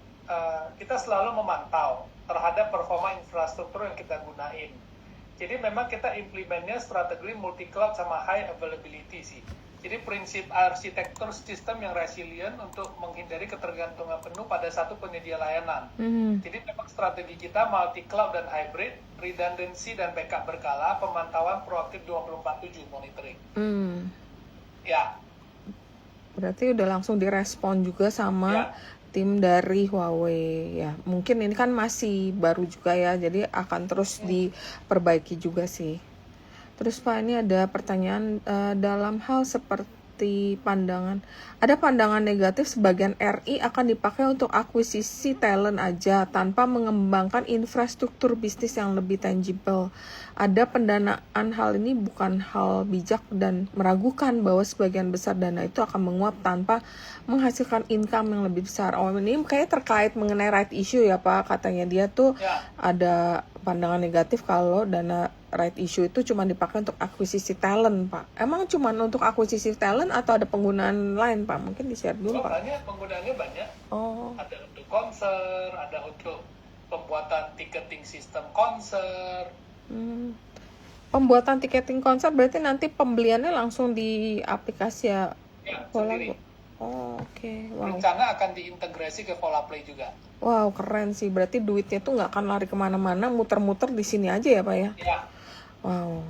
Speaker 3: kita selalu memantau terhadap performa infrastruktur yang kita gunain. Jadi memang kita implementnya strategi multi cloud sama high availability sih. Jadi prinsip arsitektur sistem yang resilient untuk menghindari ketergantungan penuh pada satu penyedia layanan. Jadi memang strategi kita multi cloud dan hybrid, redundancy dan backup berkala, pemantauan proaktif 24/7 monitoring. Ya.
Speaker 1: Berarti udah langsung direspon juga sama tim dari Huawei ya. Mungkin ini kan masih baru juga ya, jadi akan terus diperbaiki juga sih. Terus Pak, ini ada pertanyaan dalam hal seperti ada pandangan negatif sebagian RI akan dipakai untuk akuisisi talent aja tanpa mengembangkan infrastruktur bisnis yang lebih tangible. Ada pendanaan hal ini bukan hal bijak dan meragukan bahwa sebagian besar dana itu akan menguap tanpa menghasilkan income yang lebih besar. Oh, ini kayak terkait mengenai right issue ya Pak, katanya dia tuh ada pandangan negatif kalau dana right issue itu cuma dipakai untuk akuisisi talent Pak. Emang cuma untuk akuisisi talent atau ada penggunaan lain Pak? Mungkin di-share dulu Pak.
Speaker 3: Banyak, penggunaannya banyak. Ada untuk konser, ada untuk pembuatan ticketing sistem konser.
Speaker 1: Pembuatan tiketing konser berarti nanti pembeliannya langsung di aplikasi ya
Speaker 3: sendiri.
Speaker 1: Oke. Wow.
Speaker 3: Rencana akan diintegrasi ke Volaplay juga.
Speaker 1: Wow, keren sih. Berarti duitnya tuh nggak akan lari kemana-mana, muter-muter di sini aja ya Pak ya?
Speaker 3: Iya.
Speaker 1: Wow.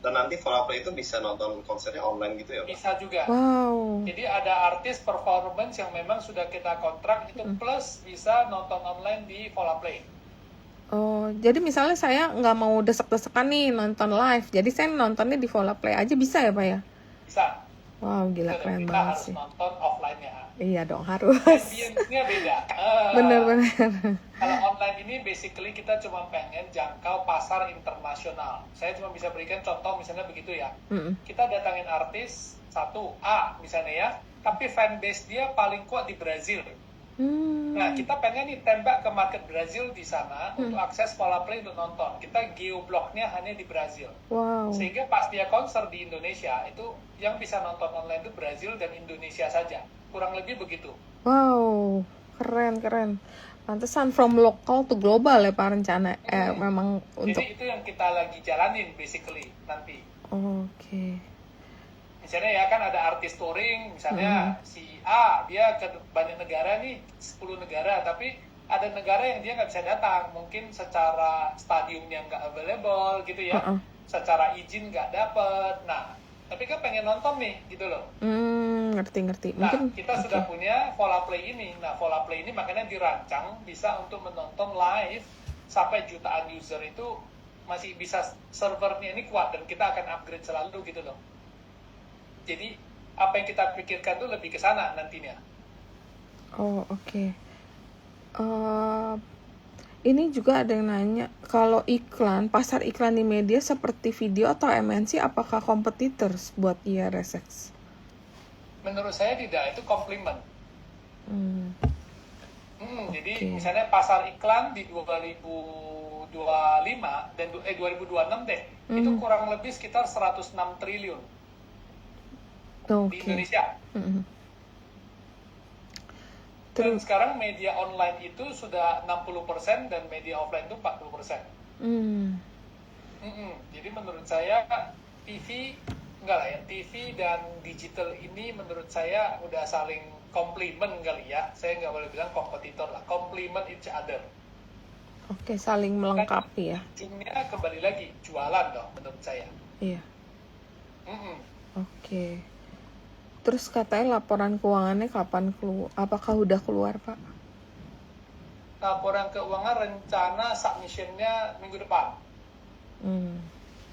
Speaker 5: Dan nanti Volaplay itu bisa nonton konsernya online gitu ya Pak?
Speaker 3: Bisa juga.
Speaker 1: Wow.
Speaker 3: Jadi ada artis performance yang memang sudah kita kontrak itu plus bisa nonton online di Volaplay.
Speaker 1: Oh, jadi misalnya saya nggak mau desek-desekan nih nonton live, jadi saya nontonnya di Volaplay aja bisa ya Pak ya?
Speaker 3: Bisa.
Speaker 1: Wow, gila keren
Speaker 3: kita
Speaker 1: banget
Speaker 3: harus
Speaker 1: sih.
Speaker 3: nonton offline-nya.
Speaker 1: Iya dong, harus.
Speaker 3: Ambience-nya beda.
Speaker 1: Bener-bener.
Speaker 3: Kalau online ini basically kita cuma pengen jangkau pasar internasional. Saya cuma bisa berikan contoh misalnya begitu ya. Kita datangin artis satu A misalnya ya, tapi fanbase dia paling kuat di Brazil. Nah, kita pengen nih tembak ke market Brazil di sana untuk akses Volaplay untuk nonton. Kita geobloknya hanya di Brazil.
Speaker 1: Wow.
Speaker 3: Sehingga pas dia konser di Indonesia, itu yang bisa nonton online itu Brazil dan Indonesia saja. Kurang lebih begitu.
Speaker 1: Wow, keren. Pantesan from local to global ya Pak rencana. Memang untuk.
Speaker 3: Jadi itu yang kita lagi jalanin basically nanti.
Speaker 1: Oke.
Speaker 3: Misalnya ya kan ada artis touring, misalnya si A, dia ke banyak negara nih, 10 negara, tapi ada negara yang dia nggak bisa datang, mungkin secara stadiumnya nggak available gitu ya, secara izin nggak dapet, nah, tapi kan pengen nonton nih, gitu loh.
Speaker 1: Ngerti.
Speaker 3: Nah,
Speaker 1: Mungkin,
Speaker 3: kita sudah punya Volaplay ini, nah Volaplay ini makanya dirancang bisa untuk menonton live sampai jutaan user itu masih bisa servernya ini kuat, dan kita akan upgrade selalu gitu loh. Jadi apa yang kita pikirkan tuh lebih ke sana nantinya.
Speaker 1: Oh, oke. Ini juga ada yang nanya, kalau pasar iklan di media seperti video atau MNC, apakah competitors buat IRSX?
Speaker 3: Menurut saya tidak, itu komplimen. Jadi misalnya pasar iklan di 2025 dan 2026 deh, itu kurang lebih sekitar 106 triliun. Di Indonesia. Dan sekarang media online itu sudah 60% dan media offline itu 40%. Jadi menurut saya TV dan digital ini menurut saya udah saling komplimen kali ya. Saya nggak boleh bilang kompetitor lah, complement each other.
Speaker 1: Oke, saling melengkapi ya.
Speaker 3: Ujungnya kembali lagi jualan dong menurut saya.
Speaker 1: Iya. Oke. Terus katanya laporan keuangannya kapan keluar? Apakah udah keluar, Pak?
Speaker 3: Laporan keuangan rencana submission-nya minggu depan.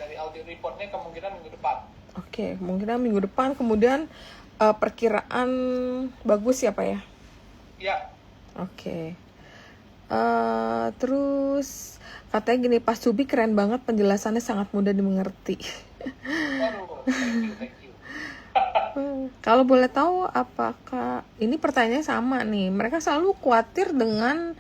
Speaker 3: Dari audit report-nya kemungkinan minggu depan.
Speaker 1: Oke, kemungkinan minggu depan. Kemudian perkiraan bagus ya, Pak ya?
Speaker 3: Ya.
Speaker 1: Oke. Terus katanya gini, Pak Subi keren banget, penjelasannya sangat mudah dimengerti.
Speaker 3: Waduh, thank you.
Speaker 1: Kalau boleh tahu, apakah ini pertanyaannya sama nih? Mereka selalu khawatir dengan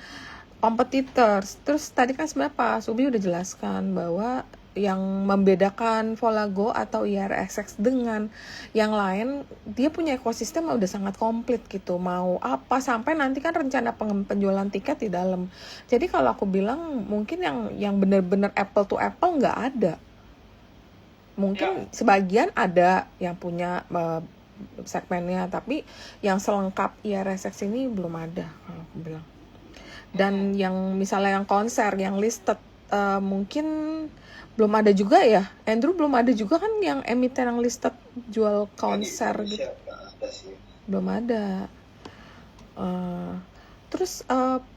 Speaker 1: competitors. Terus tadi kan sebenarnya Pak Subi udah jelaskan bahwa yang membedakan Volago atau IRSX dengan yang lain, dia punya ekosistem udah sangat komplit gitu. Mau apa, sampai nanti kan rencana penjualan tiket di dalam. Jadi kalau aku bilang mungkin yang benar-benar apple to apple nggak ada. Mungkin sebagian ada yang punya segmennya, tapi yang selengkap IRSX ini belum ada kalau aku bilang. Dan yang misalnya yang konser, yang listed, mungkin belum ada juga ya. Andrew belum ada juga kan yang emiten yang listed jual konser gitu.
Speaker 5: Ada sih.
Speaker 1: Belum ada. Terus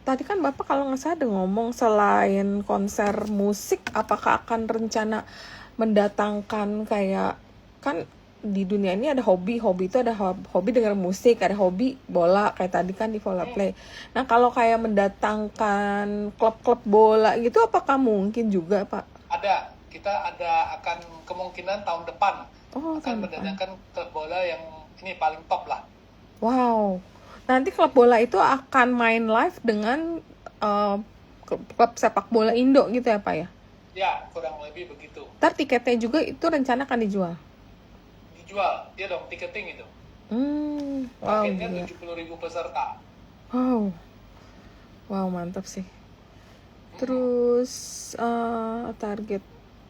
Speaker 1: tadi kan Bapak kalau nggak salah ada ngomong selain konser musik, apakah akan rencana mendatangkan kayak, kan di dunia ini ada hobi itu ada hobi dengar musik, ada hobi bola kayak tadi kan di Vola Play. Nah kalau kayak mendatangkan klub-klub bola gitu, apakah mungkin juga Pak?
Speaker 3: Ada, kita akan kemungkinan tahun depan akan mendatangkan klub bola yang ini paling top lah.
Speaker 1: Wow, nanti klub bola itu akan main live dengan klub sepak bola Indo gitu ya Pak ya?
Speaker 3: Ya, kurang lebih begitu.
Speaker 1: Ntar tiketnya juga itu rencana akan dijual?
Speaker 3: Dijual, dia dong tiketing itu.
Speaker 1: Wow,
Speaker 3: Targetnya 70.000 peserta.
Speaker 1: Wow, mantap sih. Terus target.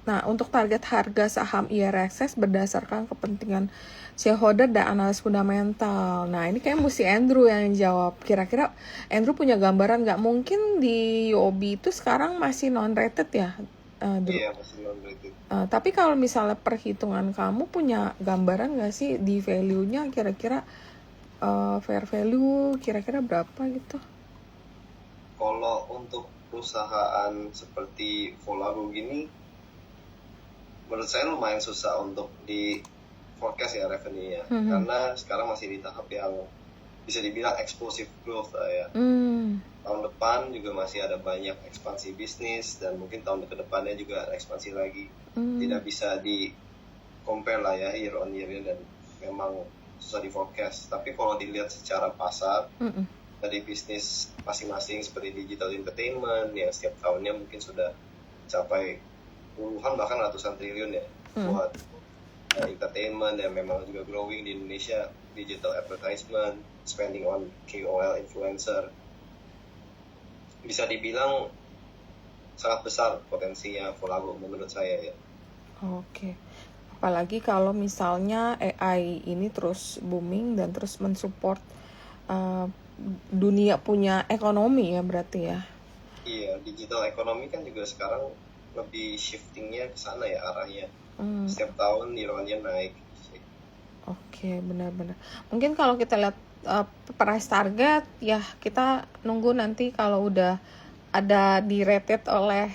Speaker 1: Nah, untuk target harga saham IRSS berdasarkan kepentingan shareholder dan analis fundamental. Nah, ini kayak mesti Andrew yang jawab. Kira-kira Andrew punya gambaran nggak? Mungkin di UOB itu sekarang masih non-rated ya?
Speaker 5: Iya, masih non-rated.
Speaker 1: Tapi kalau misalnya perhitungan kamu punya gambaran nggak sih di value-nya kira-kira fair value kira-kira berapa gitu?
Speaker 5: Kalau untuk perusahaan seperti Volago gini, menurut saya lumayan susah untuk di forecast ya revenue-nya, karena sekarang masih di tahap yang bisa dibilang explosive growth lah ya. Tahun depan juga masih ada banyak ekspansi bisnis, dan mungkin tahun ke depannya juga ada ekspansi lagi. Tidak bisa di compare lah ya year on year-nya, dan memang susah di forecast. Tapi kalau dilihat secara pasar dari bisnis masing-masing seperti digital entertainment yang setiap tahunnya mungkin sudah capai puluhan bahkan ratusan triliun ya buat entertainment, yang memang juga growing di Indonesia, digital advertisement, spending on KOL influencer, bisa dibilang sangat besar potensinya Volago menurut saya ya.
Speaker 1: Oke. Apalagi kalau misalnya AI ini terus booming dan terus mensupport dunia punya ekonomi ya berarti ya.
Speaker 5: Iya, digital ekonomi kan juga sekarang lebih shiftingnya ke sana ya arahnya. Setiap tahun year-on-year naik.
Speaker 1: Oke, benar-benar. Mungkin kalau kita lihat price target ya, kita nunggu nanti kalau udah ada di rated oleh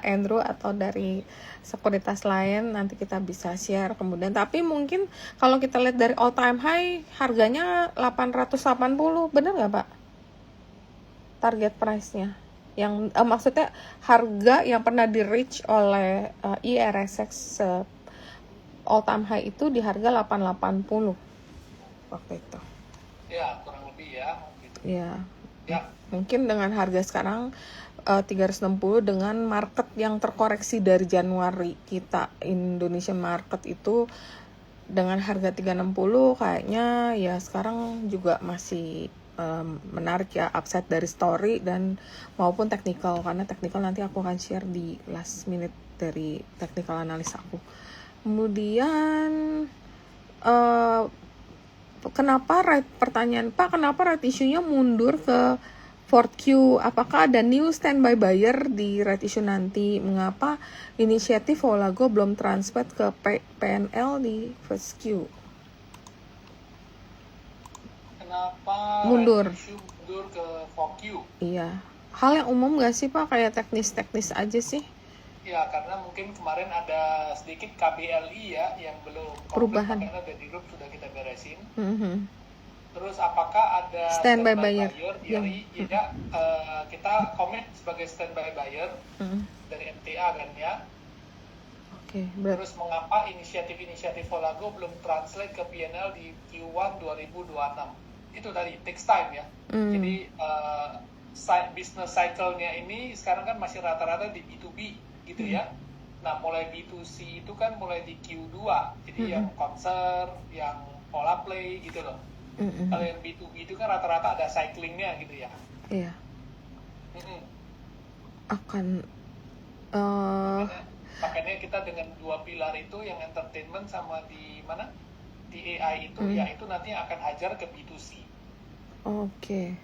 Speaker 1: Andrew atau dari sekuritas lain, nanti kita bisa share kemudian. Tapi mungkin kalau kita lihat dari all time high harganya 880, benar nggak Pak? Target price-nya yang maksudnya harga yang pernah di reach oleh IRSX all time high itu di harga 880 waktu itu.
Speaker 3: Ya, kurang lebih ya. Gitu.
Speaker 1: Ya. Mungkin dengan harga sekarang 360 dengan market yang terkoreksi dari Januari kita, Indonesian market itu dengan harga 360 kayaknya ya sekarang juga masih menarik ya, upside dari story dan maupun technical, karena technical nanti aku akan share di last minute dari technical analis aku. Kemudian pertanyaan Pak, kenapa right issue-nya mundur ke 4Q? Apakah ada new standby buyer di right issue nanti? Mengapa inisiatif Volago belum transfer ke PNL di first Q?
Speaker 3: Kenapa
Speaker 1: mundur
Speaker 3: ke 4Q?
Speaker 1: Iya, hal yang umum nggak sih Pak? Kayak teknis aja sih?
Speaker 3: Ya, karena mungkin kemarin ada sedikit KBLI ya yang belum
Speaker 1: perubahan,
Speaker 3: karena udah di grup sudah kita beresin.
Speaker 1: Terus
Speaker 3: apakah ada
Speaker 1: standby buyer?
Speaker 3: Kita komit sebagai standby buyer dari MTA kan ya.
Speaker 1: Oke, berarti
Speaker 3: Terus mengapa inisiatif-inisiatif Volago belum translate ke P&L di Q1 2026? Itu tadi takes time ya. Jadi business cycle-nya ini sekarang kan masih rata-rata di B2B gitu ya. Nah, mulai B2C itu kan mulai di Q2. Jadi yang konser, yang pola play gitu loh. Kalau yang B2B itu kan rata-rata ada cycling-nya gitu ya.
Speaker 1: iya akan
Speaker 3: Makanya kita dengan dua pilar itu, yang entertainment sama di mana? Di AI itu, ya itu nanti akan hajar ke B2C.
Speaker 1: Oke.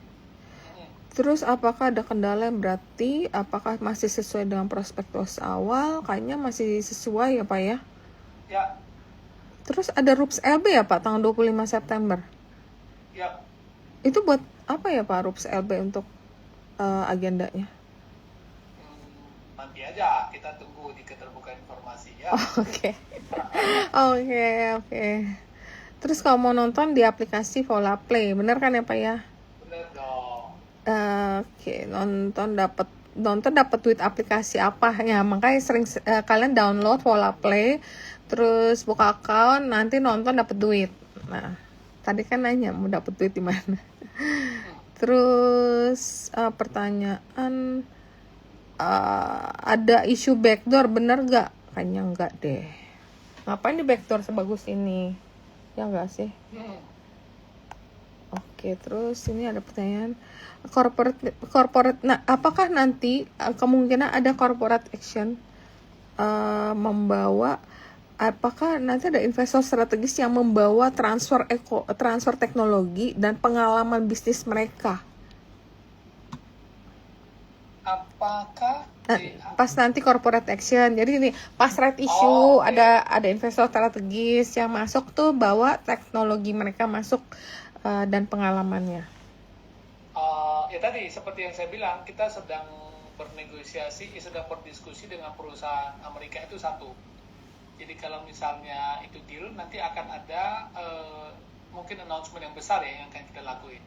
Speaker 1: Terus apakah ada kendala yang berarti apakah masih sesuai dengan prospektus awal? Kayaknya masih sesuai ya Pak ya.
Speaker 3: Ya,
Speaker 1: Terus ada RUPS LB ya Pak tanggal 25 September.
Speaker 3: ya.
Speaker 1: Itu buat apa ya Pak RUPS LB untuk agendanya?
Speaker 3: Nanti aja kita tunggu di keterbukaan informasi ya.
Speaker 1: Oke. Oke. Terus kalau mau nonton di aplikasi Vola Play, bener kan ya Pak ya?
Speaker 3: Bener dong.
Speaker 1: Oke, nonton dapat duit aplikasi apa ya? Makanya sering kalian download Vola Play, terus buka account, nanti nonton dapat duit. Nah, tadi kan nanya mau dapat duit di mana. Terus pertanyaan ada isu backdoor, bener gak? Kayaknya enggak deh. Ngapain di backdoor sebagus ini? Ya enggak sih? Oke, terus ini ada pertanyaan corporate. Nah, apakah nanti kemungkinan ada corporate action apakah nanti ada investor strategis yang membawa transfer teknologi dan pengalaman bisnis mereka?
Speaker 3: Apakah
Speaker 1: Pas nanti corporate action, jadi ini pas right issue ada investor strategis yang masuk tuh bawa teknologi mereka masuk dan pengalamannya.
Speaker 3: Ya tadi seperti yang saya bilang, kita sedang berdiskusi dengan perusahaan Amerika itu satu. Jadi kalau misalnya itu deal, nanti akan ada mungkin announcement yang besar ya yang akan kita lakuin.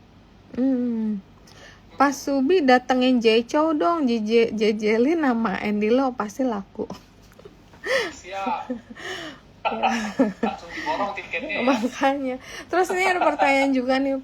Speaker 1: Pas Subi datengin J-Chow dong, jejelin nama Andy Lau pasti laku.
Speaker 3: Siap. Langsung diborong tiketnya ya.
Speaker 1: Makanya. Terus ini ada pertanyaan juga nih,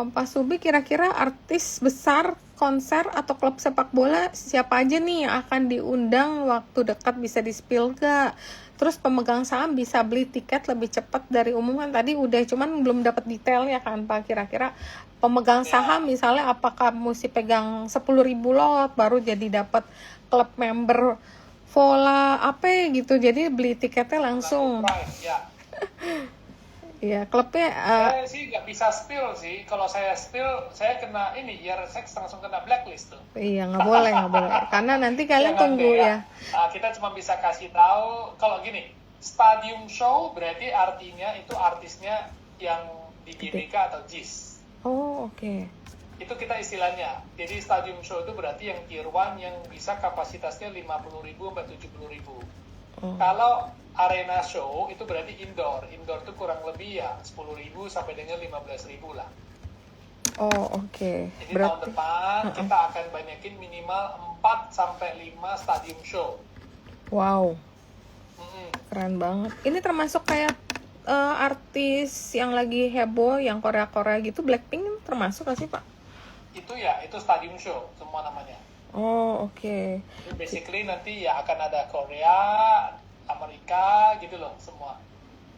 Speaker 1: Pak Subi, kira-kira artis besar, konser atau klub sepak bola siapa aja nih yang akan diundang waktu dekat, bisa di-spill gak? Terus pemegang saham bisa beli tiket lebih cepat dari umum kan tadi udah, cuman belum dapat detail ya kan Pak, kira-kira pemegang saham misalnya apakah mesti pegang 10.000 lot baru jadi dapat klub member Vola apa gitu, jadi beli tiketnya langsung. Ya, klubnya
Speaker 3: saya sih nggak bisa spill sih. Kalau saya spill, saya kena ini, IRSX langsung kena blacklist tuh.
Speaker 1: Iya, nggak boleh. Karena nanti kalian tunggu ya.
Speaker 3: Kita cuma bisa kasih tahu, kalau gini, stadium show berarti artinya itu artisnya yang di GBK atau JIS.
Speaker 1: Oh, oke.
Speaker 3: Itu kita istilahnya. Jadi stadium show itu berarti yang tier 1 yang bisa kapasitasnya 50.000 sampai 70.000. Kalau arena show itu berarti indoor tuh kurang lebih ya 10.000 sampai dengan 15.000 lah.
Speaker 1: Oh, oke.
Speaker 3: Jadi tahun depan kita akan banyakin minimal 4 sampai 5 stadium show.
Speaker 1: Wow. Keren banget. Ini termasuk kayak artis yang lagi heboh yang Korea gitu, Blackpink termasuk gak sih Pak?
Speaker 3: Itu ya, itu stadium show semua namanya.
Speaker 1: Oh, oke.
Speaker 3: Basically nanti ya akan ada Korea, Amerika gitu loh semua.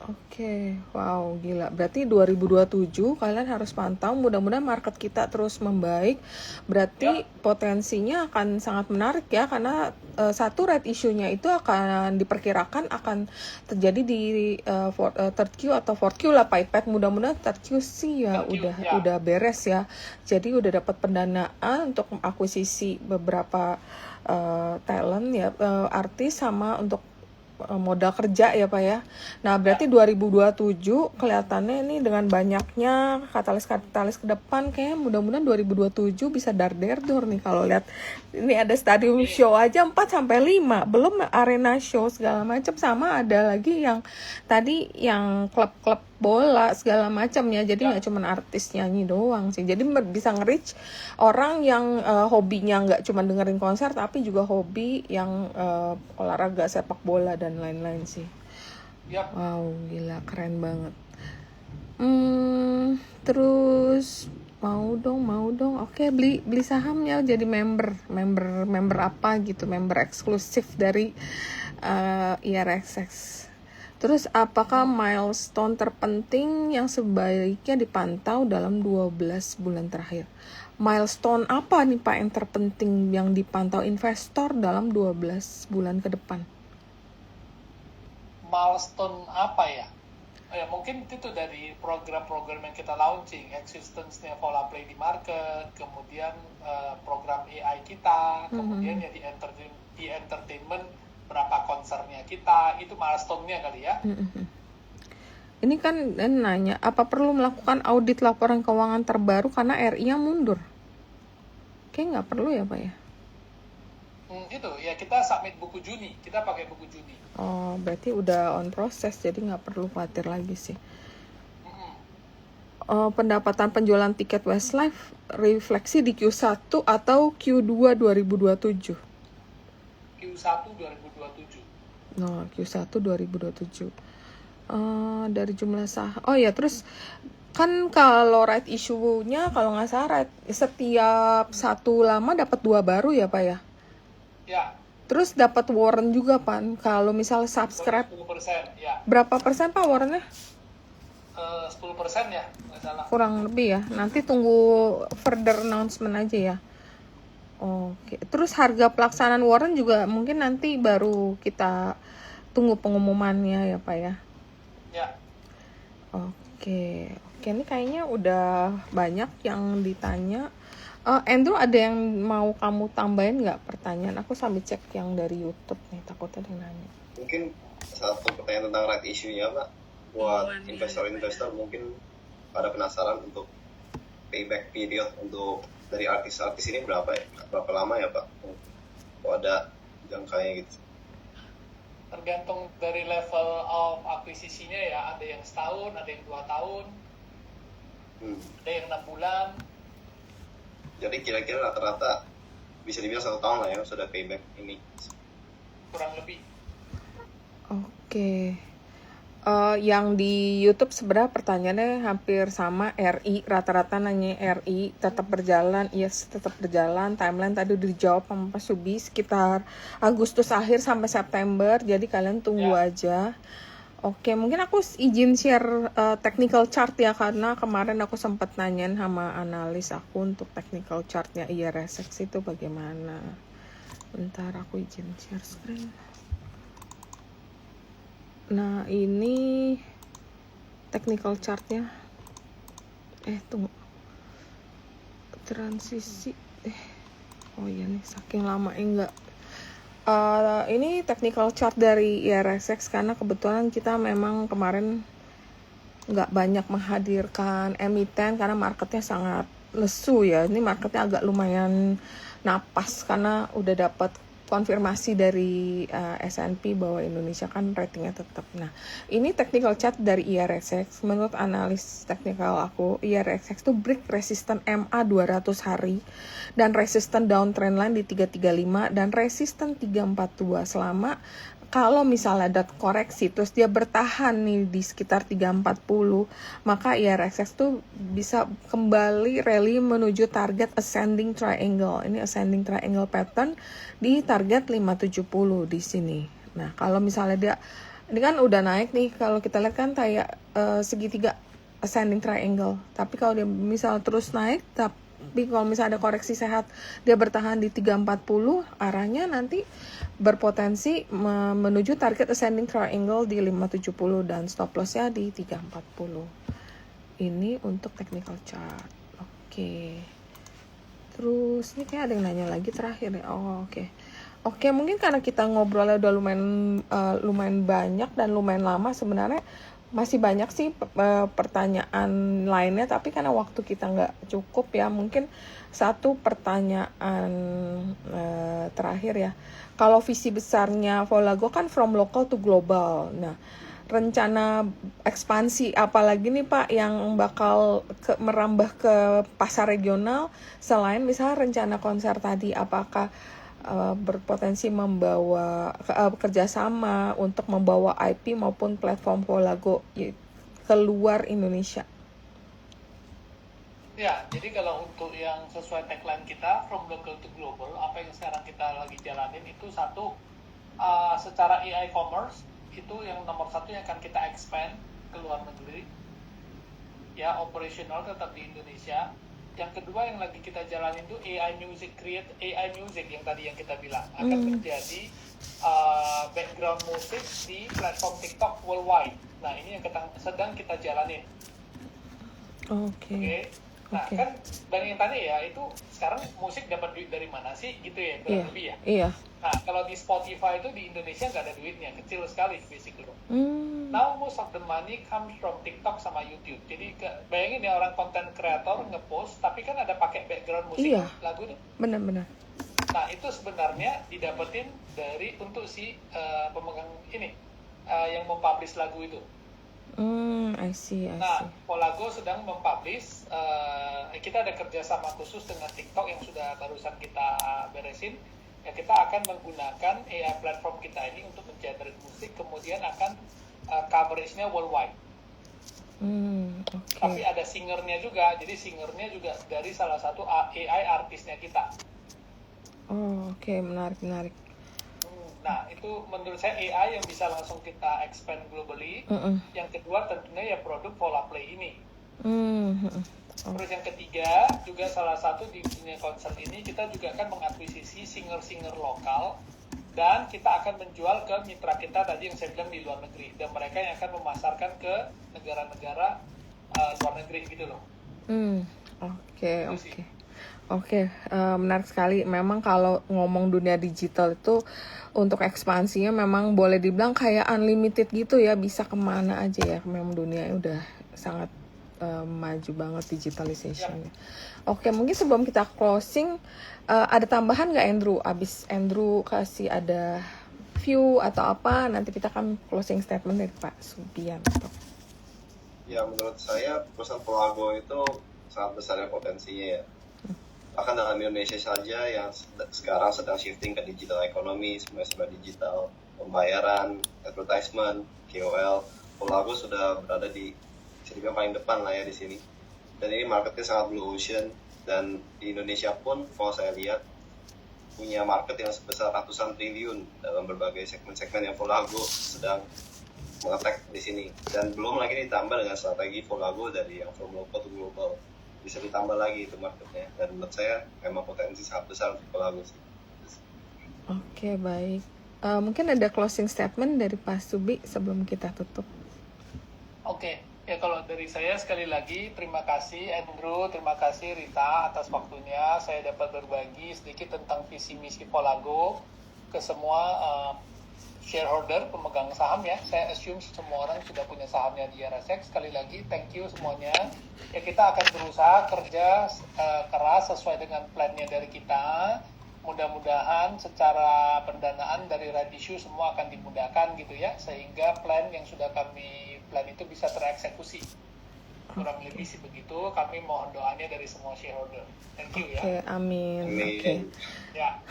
Speaker 1: Oke, wow, gila. Berarti 2027 kalian harus pantau. Mudah-mudahan market kita terus membaik. Berarti potensinya akan sangat menarik ya, karena satu red issue-nya itu akan diperkirakan akan terjadi di third Q atau fourth Q lah Pak Ipet. Mudah-mudahan third Q sih ya udah beres ya. Jadi udah dapat pendanaan untuk akuisisi beberapa talent ya, artis sama untuk modal kerja ya Pak ya. Nah berarti 2027 kelihatannya ini dengan banyaknya katalis ke depan, kayak mudah-mudahan 2027 bisa dar-der-dor nih. Kalau lihat ini ada stadium show aja 4 sampai 5, belum arena show segala macam, sama ada lagi yang tadi yang klub-klub bola segala macam ya. Jadi nggak cuma artis nyanyi doang sih, jadi bisa nge-reach orang yang hobinya nggak cuma dengerin konser tapi juga hobi yang olahraga sepak bola dan dan lain-lain sih.
Speaker 3: Yap.
Speaker 1: Wow, gila keren banget. Terus mau dong. Oke, beli sahamnya jadi member apa gitu, member eksklusif dari IRXX. Terus apakah milestone terpenting yang sebaiknya dipantau dalam 12 bulan terakhir? Milestone apa nih Pak yang terpenting yang dipantau investor dalam 12 bulan ke depan?
Speaker 3: Milestone apa ya? Ya mungkin itu dari program-program yang kita launching, existence-nya Volaplay di market, kemudian program AI kita, kemudian ya di entertainment berapa konsernya kita, itu milestone-nya kali ya.
Speaker 1: Ini kan nanya, apa perlu melakukan audit laporan keuangan terbaru karena RI-nya mundur? Kayaknya nggak perlu ya Pak ya?
Speaker 3: Itu ya kita submit buku Juni, kita pakai buku Juni.
Speaker 1: Oh, berarti udah on proses, jadi nggak perlu khawatir lagi sih. Pendapatan penjualan tiket Westlife refleksi di Q1 atau Q2 2027?
Speaker 3: Q1 2027.
Speaker 1: Nah, Q1 2027. Dari jumlah saham. Oh ya, terus kan kalau right issue-nya kalau nggak salah setiap satu lama dapat 2 baru ya Pak ya?
Speaker 3: Ya.
Speaker 1: Terus dapat warrant juga Pak. Kalau misal subscribe
Speaker 3: 10%, ya.
Speaker 1: berapa persen Pak warrantnya?
Speaker 3: 10% ya, nggak salah.
Speaker 1: Kurang lebih ya. Nanti tunggu further announcement aja ya. Oke. Terus harga pelaksanaan warrant juga mungkin nanti baru kita tunggu pengumumannya ya Pak ya.
Speaker 3: Ya.
Speaker 1: Oke, ini kayaknya udah banyak yang ditanya. Andrew, ada yang mau kamu tambahin nggak pertanyaan? Aku sambil cek yang dari YouTube nih, takutnya ada yang nanya.
Speaker 5: Mungkin satu pertanyaan tentang right issue-nya, Pak. Buat investor-investor mungkin pada penasaran untuk payback period untuk dari artis-artis ini berapa ya? Berapa lama ya, Pak? Kalau ada jangkanya gitu.
Speaker 3: Tergantung dari level of akuisisinya ya, ada yang setahun, ada yang 2 tahun, ada yang 6 bulan.
Speaker 5: Jadi kira-kira rata-rata bisa dibilang 1 tahun lah ya sudah payback ini.
Speaker 3: Kurang lebih.
Speaker 1: Oke. Yang di YouTube sebenarnya pertanyaannya hampir sama. RI, rata-rata nanya RI tetap berjalan. Yes, tetap berjalan. Timeline tadi udah dijawab sama Pak Subi sekitar Agustus akhir sampai September. Jadi kalian tunggu aja. Oke, mungkin aku izin share technical chart ya, karena kemarin aku sempat nanyain sama analis aku untuk technical chartnya IRSX itu bagaimana. Bentar, aku izin share screen. Nah, ini technical chartnya. Tunggu. Transisi. Oh iya nih, saking lama enggak. Ini technical chart dari IRSX karena kebetulan kita memang kemarin nggak banyak menghadirkan emiten karena marketnya sangat lesu ya. Ini marketnya agak lumayan napas karena udah dapat konfirmasi dari S&P bahwa Indonesia kan ratingnya tetap. Nah, ini technical chart dari IRSX. Menurut analis teknikal aku, IRSX itu break resistant MA 200 hari dan resistant downtrend line di 335 dan resistant 342 selama kalau misalnya ada koreksi terus dia bertahan nih di sekitar 340, maka IRXX tuh bisa kembali rally menuju target ascending triangle. Ini ascending triangle pattern di target 570 di sini. Nah, kalau misalnya dia ini kan udah naik nih, kalau kita lihat kan kayak segitiga ascending triangle. Tapi kalau dia misal terus naik, tapi kalau misalnya ada koreksi sehat, dia bertahan di 340, arahnya nanti berpotensi menuju target ascending triangle di 570 dan stop lossnya di 340. Ini untuk technical chart. Oke. Terus ini kayak ada yang nanya lagi terakhir ya. Oke, mungkin karena kita ngobrolnya udah lumayan banyak dan lumayan lama, sebenarnya masih banyak sih pertanyaan lainnya, tapi karena waktu kita nggak cukup ya, mungkin satu pertanyaan terakhir ya. Kalau visi besarnya Volago kan from local to global. Nah, rencana ekspansi apalagi nih Pak yang bakal merambah ke pasar regional selain misalnya rencana konser tadi, apakah berpotensi membawa kerjasama untuk membawa IP maupun platform Volago keluar Indonesia?
Speaker 3: Ya, jadi kalau untuk yang sesuai tagline kita, from local to global, apa yang sekarang kita lagi jalanin itu satu, secara AI commerce, itu yang nomor satu yang akan kita expand ke luar negeri. Ya, operational tetap di Indonesia. Yang kedua yang lagi kita jalanin itu AI music, create AI music yang tadi yang kita bilang. Akan menjadi background musik di platform TikTok worldwide. Nah, ini yang sedang kita jalanin. Oke. Nah, kan banyak yang tanya ya, itu sekarang musik dapat duit dari mana sih? Gitu ya, kurang lebih ya?
Speaker 1: Iya.
Speaker 3: Nah, kalau di Spotify itu di Indonesia nggak ada duitnya, kecil sekali basically. Now most of the money comes from TikTok sama YouTube. Jadi bayangin ya orang content creator ngepost, tapi kan ada pakai background musik lagu tuh.
Speaker 1: Benar-benar.
Speaker 3: Nah, itu sebenarnya didapetin dari untuk si pemegang ini, yang mempublish lagu itu.
Speaker 1: I see.
Speaker 3: Nah, Volago sedang mempublish, kita ada kerjasama khusus dengan TikTok yang sudah barusan kita beresin. Ya, kita akan menggunakan AI platform kita ini untuk mengenerate musik, kemudian akan coverage-nya worldwide. Tapi ada singernya juga, jadi singernya juga dari salah satu AI artisnya kita.
Speaker 1: Oke, menarik.
Speaker 3: Nah, itu menurut saya AI yang bisa langsung kita expand globally. Yang kedua tentunya ya produk Volaplay ini. Terus yang ketiga, juga salah satu di dunia konser ini kita juga akan mengakuisisi singer-singer lokal dan kita akan menjual ke mitra kita tadi yang saya bilang di luar negeri, dan mereka yang akan memasarkan ke negara-negara luar negeri gitu loh.
Speaker 1: Oke, menarik sekali. Memang kalau ngomong dunia digital itu untuk ekspansinya memang boleh dibilang kayak unlimited gitu ya, bisa kemana aja ya. Memang dunia udah sangat maju banget digitalisasinya. Oke, mungkin sebelum kita closing, ada tambahan nggak Andrew? Abis Andrew kasih ada view atau apa, nanti kita akan closing statement dari Pak Subianto.
Speaker 5: Ya, menurut saya perusahaan Volago itu sangat besar ya potensinya ya. Bahkan dalam Indonesia saja yang sekarang sedang shifting ke digital ekonomi, semua digital, pembayaran, advertisement, KOL, Volago sudah berada di yang paling depan lah ya di sini. Dan ini marketnya sangat blue ocean, dan di Indonesia pun kalau saya lihat punya market yang sebesar ratusan triliun dalam berbagai segmen-segmen yang Volago sedang mengetek di sini. Dan belum lagi ditambah dengan strategi Volago dari yang from local to global. Bisa ditambah lagi itu marketnya, dan menurut saya memang potensi sangat besar untuk Volago sih.
Speaker 1: Oke, baik. Mungkin ada closing statement dari Pak Subi sebelum kita tutup.
Speaker 3: Oke. Ya, kalau dari saya sekali lagi terima kasih Andrew, terima kasih Rita atas waktunya. Saya dapat berbagi sedikit tentang visi misi Volago ke semua shareholder, pemegang saham ya. Saya assume semua orang sudah punya sahamnya di RSX. Sekali lagi thank you semuanya. Ya, kita akan berusaha kerja keras sesuai dengan plan-nya dari kita. Mudah-mudahan secara pendanaan dari right issue semua akan dimudahkan gitu ya, sehingga plan yang sudah kami plan itu bisa tereksekusi. Kurang lebih sih begitu. Kami mohon doanya dari semua shareholder. Thank you ya.
Speaker 1: Amin.
Speaker 3: Ya.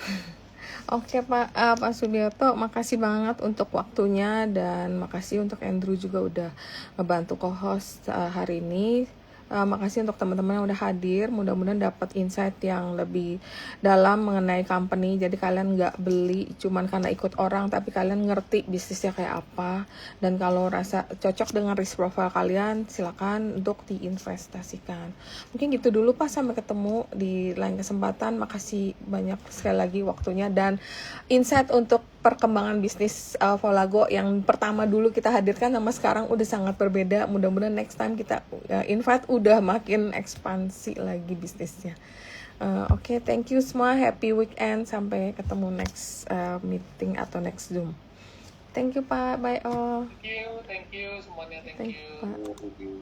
Speaker 1: Oke Pak Subianto, makasih banget untuk waktunya, dan makasih untuk Andrew juga udah ngebantu co-host hari ini. Makasih untuk teman-teman yang udah hadir. Mudah-mudahan dapat insight yang lebih dalam mengenai company. Jadi kalian nggak beli cuman karena ikut orang, tapi kalian ngerti bisnisnya kayak apa. Dan kalau rasa cocok dengan risk profile kalian, silakan untuk diinvestasikan. Mungkin gitu dulu Pak, sampai ketemu di lain kesempatan. Makasih banyak sekali lagi waktunya dan insight untuk perkembangan bisnis Volago yang pertama dulu kita hadirkan sama sekarang udah sangat berbeda. Mudah-mudahan next time kita invite udah makin ekspansi lagi bisnisnya. Oke, thank you semua. Happy weekend. Sampai ketemu next meeting atau next Zoom. Thank you Pak. Bye all.
Speaker 3: Thank you semuanya. Thank you.
Speaker 1: Pak.
Speaker 5: Thank you.